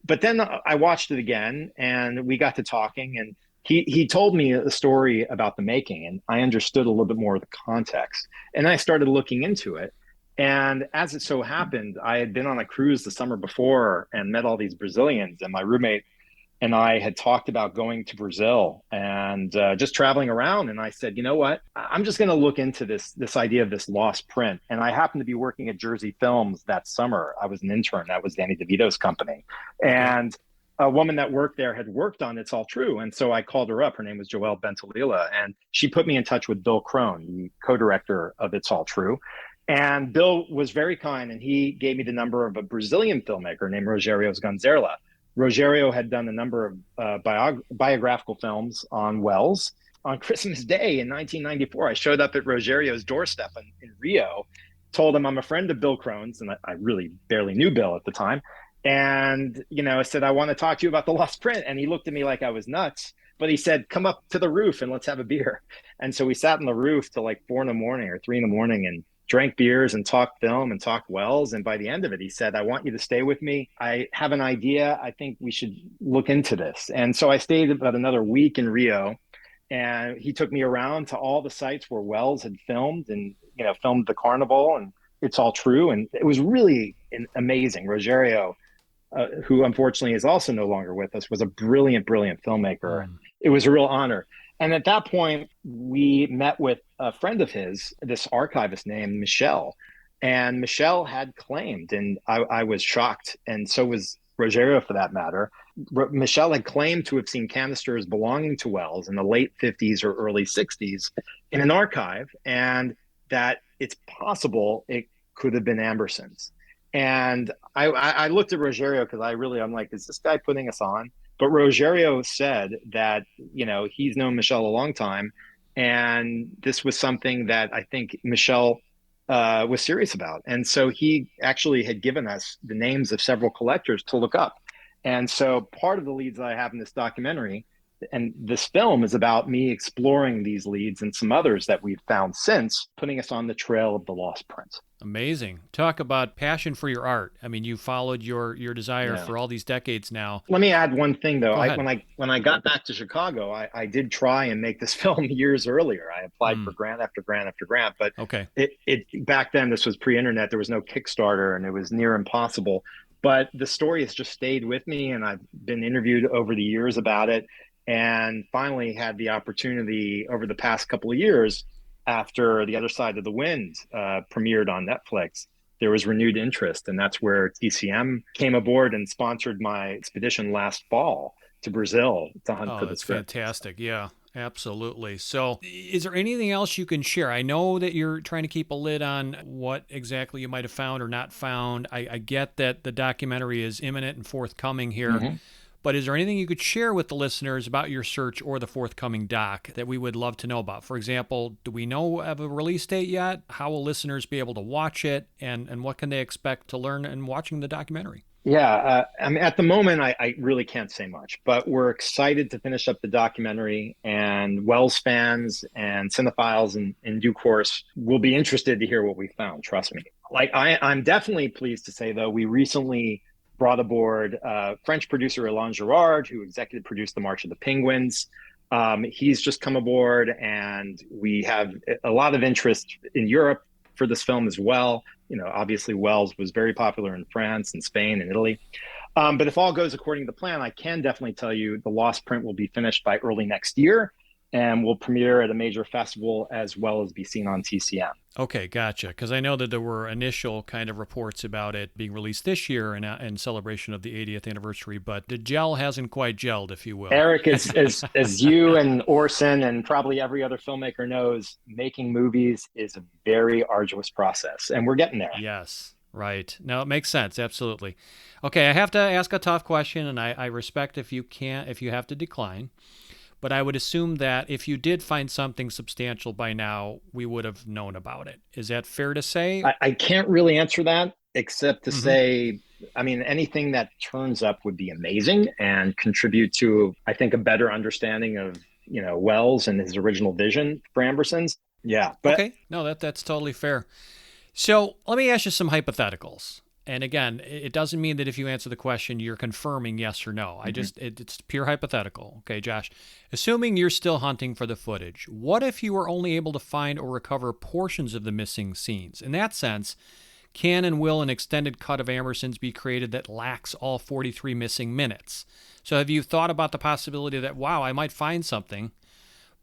But then I watched it again, and we got to talking, and he told me a story about the making, and I understood a little bit more of the context. And I started looking into it. And as it so happened, I had been on a cruise the summer before and met all these Brazilians, and my roommate and I had talked about going to Brazil and just traveling around. And I said, you know what, I'm just going to look into this idea of this lost print. And I happened to be working at Jersey Films that summer. I was an intern. That was Danny DeVito's company. And a woman that worked there had worked on It's All True. And so I called her up. Her name was Joelle Bentalila. And she put me in touch with Bill Crone, the co-director of It's All True. And Bill was very kind, and he gave me the number of a Brazilian filmmaker named Rogério Gonzerla. Rogério had done a number of biographical films on Wells. On Christmas Day in 1994, I showed up at Rogério's doorstep in Rio, told him I'm a friend of Bill Crone's, and I really barely knew Bill at the time. And, I said, I want to talk to you about the lost print. And he looked at me like I was nuts, but he said, come up to the roof and let's have a beer. And so we sat on the roof till like 4 a.m. or 3 a.m. and drank beers and talked film and talked Wells. And by the end of it, he said, I want you to stay with me. I have an idea. I think we should look into this. And so I stayed about another week in Rio, and he took me around to all the sites where Wells had filmed and, filmed the Carnival and It's All True. And it was really amazing. Rogério, who unfortunately is also no longer with us, was a brilliant, brilliant filmmaker. It was a real honor. And at that point, we met with a friend of his, this archivist named Michelle. And Michelle had claimed, and I was shocked, and so was Rogério for that matter. Michelle had claimed to have seen canisters belonging to Wells in the late 50s or early 60s in an archive. And that it's possible it could have been Ambersons. And I looked at Rogerio because I'm like, is this guy putting us on? But Rogerio said that, he's known Michelle a long time. And this was something that I think Michelle was serious about. And so he actually had given us the names of several collectors to look up. And so part of the leads that I have in this documentary and this film is about me exploring these leads and some others that we've found since, putting us on the trail of the lost prince. Amazing. Talk about passion for your art. I mean, you followed your desire for all these decades now. Let me add one thing, though. Go ahead. When I got back to Chicago, I did try and make this film years earlier. I applied for grant after grant after grant, but it back then, this was pre-internet. There was no Kickstarter, and it was near impossible. But the story has just stayed with me, and I've been interviewed over the years about it. And finally had the opportunity over the past couple of years after The Other Side of the Wind premiered on Netflix, there was renewed interest. And that's where TCM came aboard and sponsored my expedition last fall to Brazil to hunt for the script. Fantastic. Yeah, absolutely. So is there anything else you can share? I know that you're trying to keep a lid on what exactly you might have found or not found. I get that the documentary is imminent and forthcoming here. Mm-hmm. But is there anything you could share with the listeners about your search or the forthcoming doc that we would love to know about? For example, do we know of a release date yet? How will listeners be able to watch it? And what can they expect to learn in watching the documentary? Yeah, I mean, at the moment, I really can't say much, but we're excited to finish up the documentary, and Wells fans and cinephiles in due course will be interested to hear what we found. Trust me. Like, I'm definitely pleased to say, though, we recently brought aboard French producer Alain Girard, who executive produced The March of the Penguins. He's just come aboard, and we have a lot of interest in Europe for this film as well. Obviously Wells was very popular in France and Spain and Italy. But if all goes according to plan, I can definitely tell you the Lost Print will be finished by early next year and will premiere at a major festival as well as be seen on TCM. Okay, gotcha. Because I know that there were initial kind of reports about it being released this year in celebration of the 80th anniversary, but the gel hasn't quite gelled, if you will. Eric, as you and Orson and probably every other filmmaker knows, making movies is a very arduous process, and we're getting there. Yes, right. No, it makes sense. Absolutely. Okay, I have to ask a tough question, and I respect if you have to decline. But I would assume that if you did find something substantial by now, we would have known about it. Is that fair to say? I can't really answer that except to say, I mean, anything that turns up would be amazing and contribute to, I think, a better understanding of, Wells and his original vision for Ambersons. Yeah. But okay. No, that's totally fair. So let me ask you some hypotheticals. And again, it doesn't mean that if you answer the question, you're confirming yes or no. It's pure hypothetical. Okay, Josh, assuming you're still hunting for the footage, what if you were only able to find or recover portions of the missing scenes? In that sense, can and will an extended cut of Ambersons be created that lacks all 43 missing minutes? So have you thought about the possibility that, wow, I might find something,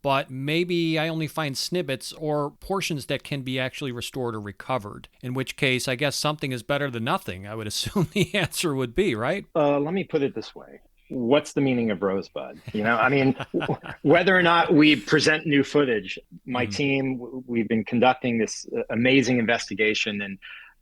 but maybe I only find snippets or portions that can be actually restored or recovered, in which case I guess something is better than nothing, I would assume the answer would be, right? Let me put it this way. What's the meaning of Rosebud? I mean, whether or not we present new footage, my team, we've been conducting this amazing investigation, and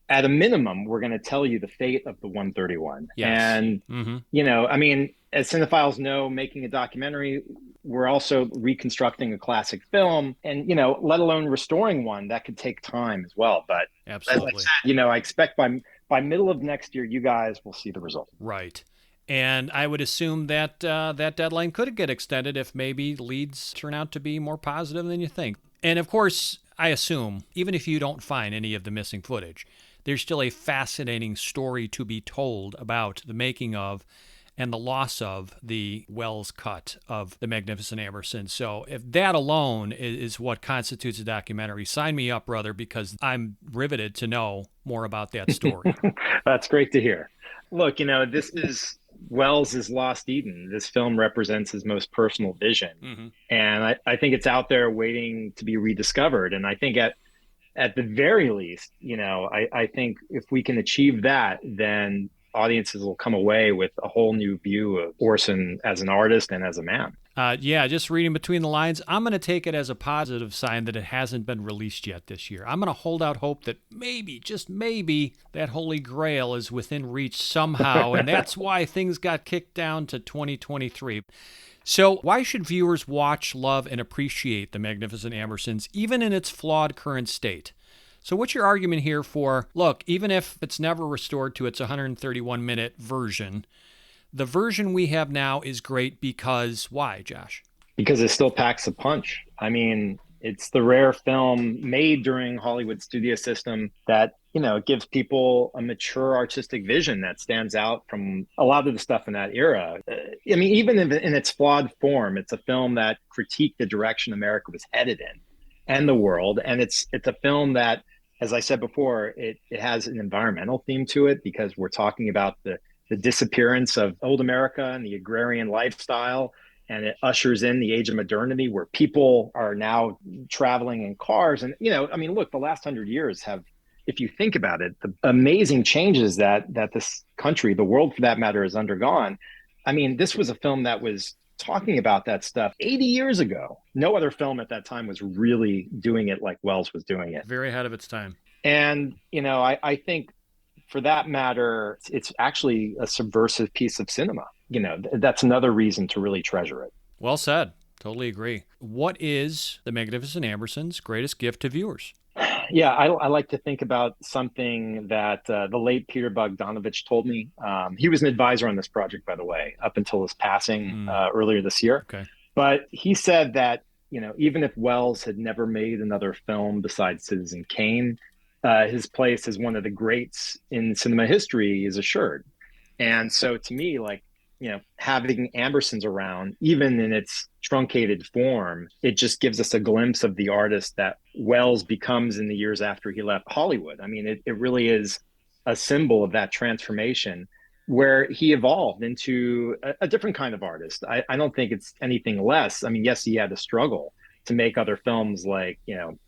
at a minimum, we're going to tell you the fate of the 131. Yes. And, I mean, as cinephiles know, making a documentary, we're also reconstructing a classic film and, let alone restoring one that could take time as well. But absolutely, as I said, I expect by middle of next year, you guys will see the result. Right. And I would assume that that deadline could get extended if maybe leads turn out to be more positive than you think. And of course, I assume, even if you don't find any of the missing footage, there's still a fascinating story to be told about the making of and the loss of the Wells cut of the Magnificent Ambersons. So if that alone is what constitutes a documentary, sign me up, brother, because I'm riveted to know more about that story. That's great to hear. Look, this is Wells' Lost Eden. This film represents his most personal vision. And I think it's out there waiting to be rediscovered. And I think at the very least, I think if we can achieve that, then audiences will come away with a whole new view of Orson as an artist and as a man. Yeah, just reading between the lines, I'm going to take it as a positive sign that it hasn't been released yet this year. I'm going to hold out hope that maybe, just maybe, that Holy Grail is within reach somehow, and that's why things got kicked down to 2023. So why should viewers watch, love, and appreciate The Magnificent Ambersons, even in its flawed current state? So what's your argument here for, look, even if it's never restored to its 131-minute version, the version we have now is great because why, Josh? Because it still packs a punch. I mean, it's the rare film made during Hollywood studio system that, gives people a mature artistic vision that stands out from a lot of the stuff in that era. I mean, even in its flawed form, it's a film that critiqued the direction America was headed in and the world. And it's a film that, as I said before, it has an environmental theme to it because we're talking about the disappearance of old America and the agrarian lifestyle. And it ushers in the age of modernity where people are now traveling in cars. And, look, the last 100 years have, if you think about it, the amazing changes that this country, the world for that matter, has undergone. I mean, this was a film that was talking about that stuff 80 years ago. No other film at that time was really doing it like Wells was doing it. Very ahead of its time. And, I think for that matter, it's actually a subversive piece of cinema. That's another reason to really treasure it. Well said. Totally agree. What is The Magnificent Ambersons' greatest gift to viewers? Yeah, I like to think about something that the late Peter Bogdanovich told me. He was an advisor on this project, by the way, up until his passing earlier this year. Okay. But he said that, even if Wells had never made another film besides Citizen Kane, his place as one of the greats in cinema history is assured. And so to me, having Ambersons around, even in its truncated form, it just gives us a glimpse of the artist that Wells becomes in the years after he left Hollywood. I mean, it really is a symbol of that transformation where he evolved into a different kind of artist. I don't think it's anything less. I mean, yes, he had to struggle to make other films like,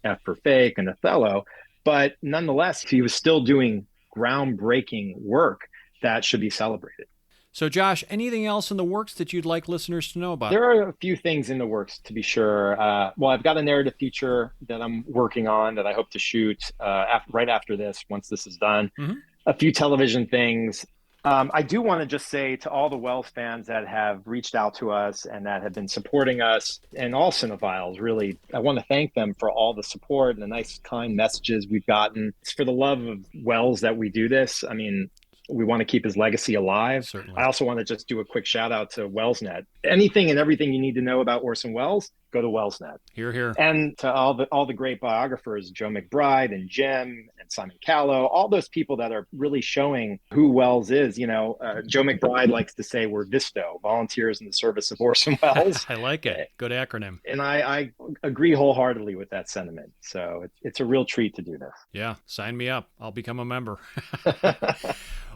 F for Fake and Othello, but nonetheless, he was still doing groundbreaking work that should be celebrated. So, Josh, anything else in the works that you'd like listeners to know about? There are a few things in the works, to be sure. Well, I've got a narrative feature that I'm working on that I hope to shoot right after this, once this is done. Mm-hmm. A few television things. I do want to just say to all the Wells fans that have reached out to us and that have been supporting us, and all cinephiles, really, I want to thank them for all the support and the nice, kind messages we've gotten. It's for the love of Wells that we do this. I mean, we want to keep his legacy alive. Certainly. I also want to just do a quick shout out to WellsNet. Anything and everything you need to know about Orson Welles, go to WellsNet. Hear, hear. And to all the great biographers, Joe McBride and Jim and Simon Callow, all those people that are really showing who Welles is. Joe McBride likes to say we're VISTO, volunteers in the service of Orson Welles. I like it. Good acronym. And I agree wholeheartedly with that sentiment. So it's a real treat to do this. Yeah, sign me up. I'll become a member.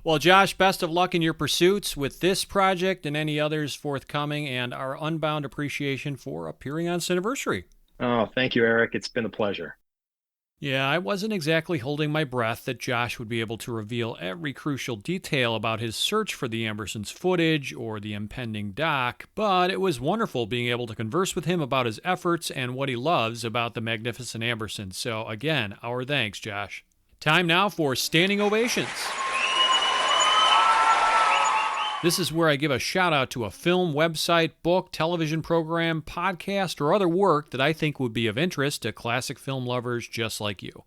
Well, Josh, best of luck in your pursuits with this project and any others forthcoming, and our unbound appreciation for appearing on Cineversary. Oh, thank you, Eric. It's been a pleasure. Yeah, I wasn't exactly holding my breath that Josh would be able to reveal every crucial detail about his search for the Ambersons footage or the impending doc, but it was wonderful being able to converse with him about his efforts and what he loves about the Magnificent Ambersons. So again, our thanks, Josh. Time now for standing ovations. This is where I give a shout out to a film, website, book, television program, podcast, or other work that I think would be of interest to classic film lovers just like you.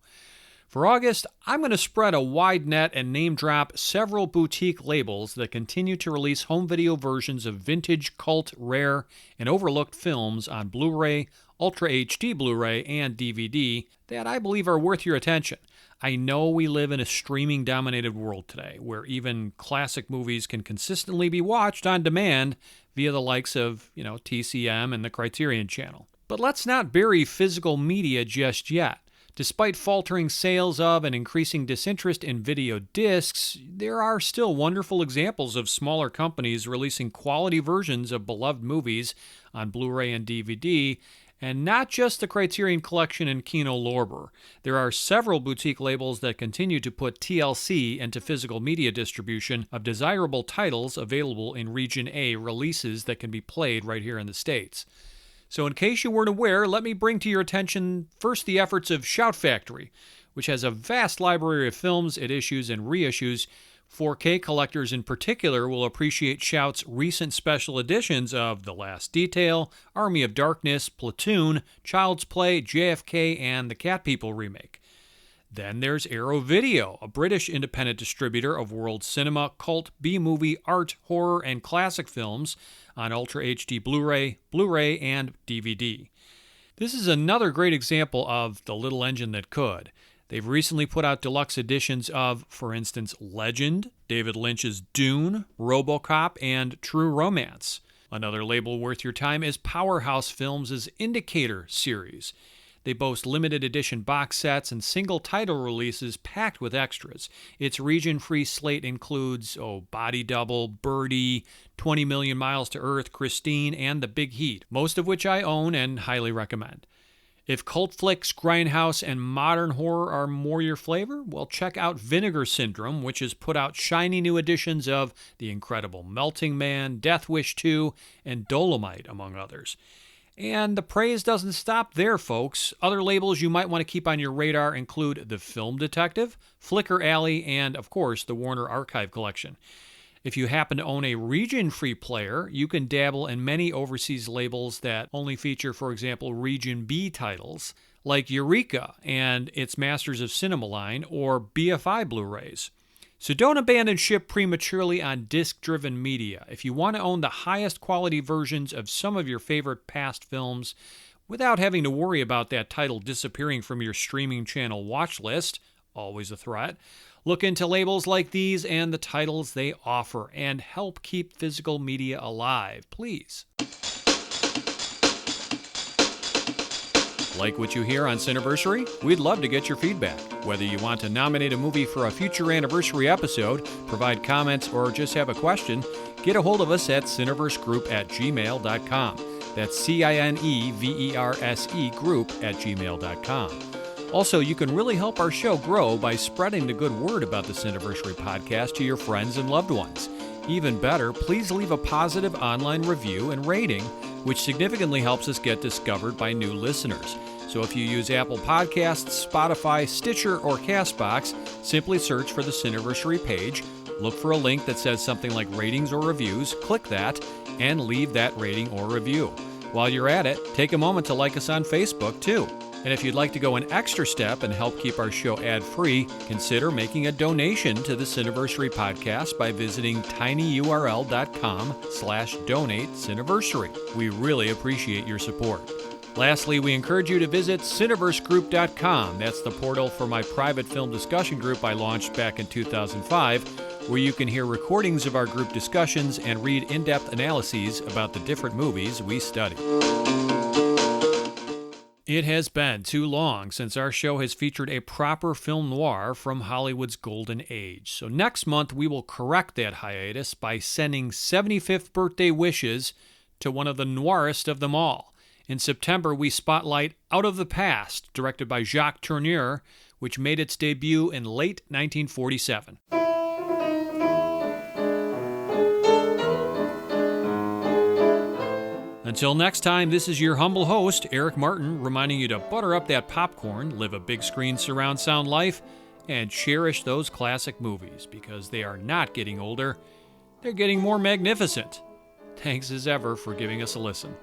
For August, I'm going to spread a wide net and name drop several boutique labels that continue to release home video versions of vintage, cult, rare, and overlooked films on Blu-ray, Ultra HD Blu-ray, and DVD that I believe are worth your attention. I know we live in a streaming-dominated world today, where even classic movies can consistently be watched on demand via the likes of, TCM and the Criterion Channel. But let's not bury physical media just yet. Despite faltering sales of and increasing disinterest in video discs, there are still wonderful examples of smaller companies releasing quality versions of beloved movies on Blu-ray and DVD, And not just the Criterion Collection and Kino Lorber. There are several boutique labels that continue to put TLC into physical media distribution of desirable titles available in Region A releases that can be played right here in the States. So in case you weren't aware, let me bring to your attention first the efforts of Shout Factory, which has a vast library of films it issues and reissues. 4K collectors in particular will appreciate Shout's recent special editions of The Last Detail, Army of Darkness, Platoon, Child's Play, JFK, and the Cat People remake. Then there's Arrow Video, a British independent distributor of world cinema, cult, B-movie, art, horror, and classic films on Ultra HD Blu-ray, and DVD. This is another great example of the little engine that could. They've recently put out deluxe editions of, for instance, Legend, David Lynch's Dune, RoboCop, and True Romance. Another label worth your time is Powerhouse Films' Indicator series. They boast limited edition box sets and single title releases packed with extras. Its region-free slate includes Body Double, Birdie, 20 Million Miles to Earth, Christine, and The Big Heat, most of which I own and highly recommend. If cult flicks, grindhouse, and modern horror are more your flavor, well, check out Vinegar Syndrome, which has put out shiny new editions of The Incredible Melting Man, Death Wish 2, and Dolomite, among others. And the praise doesn't stop there, folks. Other labels you might want to keep on your radar include The Film Detective, Flicker Alley, and, of course, the Warner Archive Collection. If you happen to own a region-free player, you can dabble in many overseas labels that only feature, for example, Region B titles, like Eureka and its Masters of Cinema line, or BFI Blu-rays. So don't abandon ship prematurely on disc-driven media. If you want to own the highest quality versions of some of your favorite past films without having to worry about that title disappearing from your streaming channel watch list, always a threat, look into labels like these and the titles they offer and help keep physical media alive, please. Like what you hear on Cineversary? We'd love to get your feedback. Whether you want to nominate a movie for a future anniversary episode, provide comments, or just have a question, get a hold of us at cineversegroup@gmail.com. That's CINEVERSE group@gmail.com. Also, you can really help our show grow by spreading the good word about the Cineversary podcast to your friends and loved ones. Even better, please leave a positive online review and rating, which significantly helps us get discovered by new listeners. So if you use Apple Podcasts, Spotify, Stitcher, or CastBox, simply search for the Cineversary page, look for a link that says something like ratings or reviews, click that, and leave that rating or review. While you're at it, take a moment to like us on Facebook, too. And if you'd like to go an extra step and help keep our show ad-free, consider making a donation to the Cineversary podcast by visiting tinyurl.com/donate Cineversary. We really appreciate your support. Lastly, we encourage you to visit cineversegroup.com. That's the portal for my private film discussion group I launched back in 2005, where you can hear recordings of our group discussions and read in-depth analyses about the different movies we study. It has been too long since our show has featured a proper film noir from Hollywood's golden age. So next month we will correct that hiatus by sending 75th birthday wishes to one of the noirest of them all. In September, we spotlight Out of the Past, directed by Jacques Tourneur, which made its debut in late 1947. Until next time, this is your humble host, Eric Martin, reminding you to butter up that popcorn, live a big screen surround sound life, and cherish those classic movies, because they are not getting older, they're getting more magnificent. Thanks as ever for giving us a listen.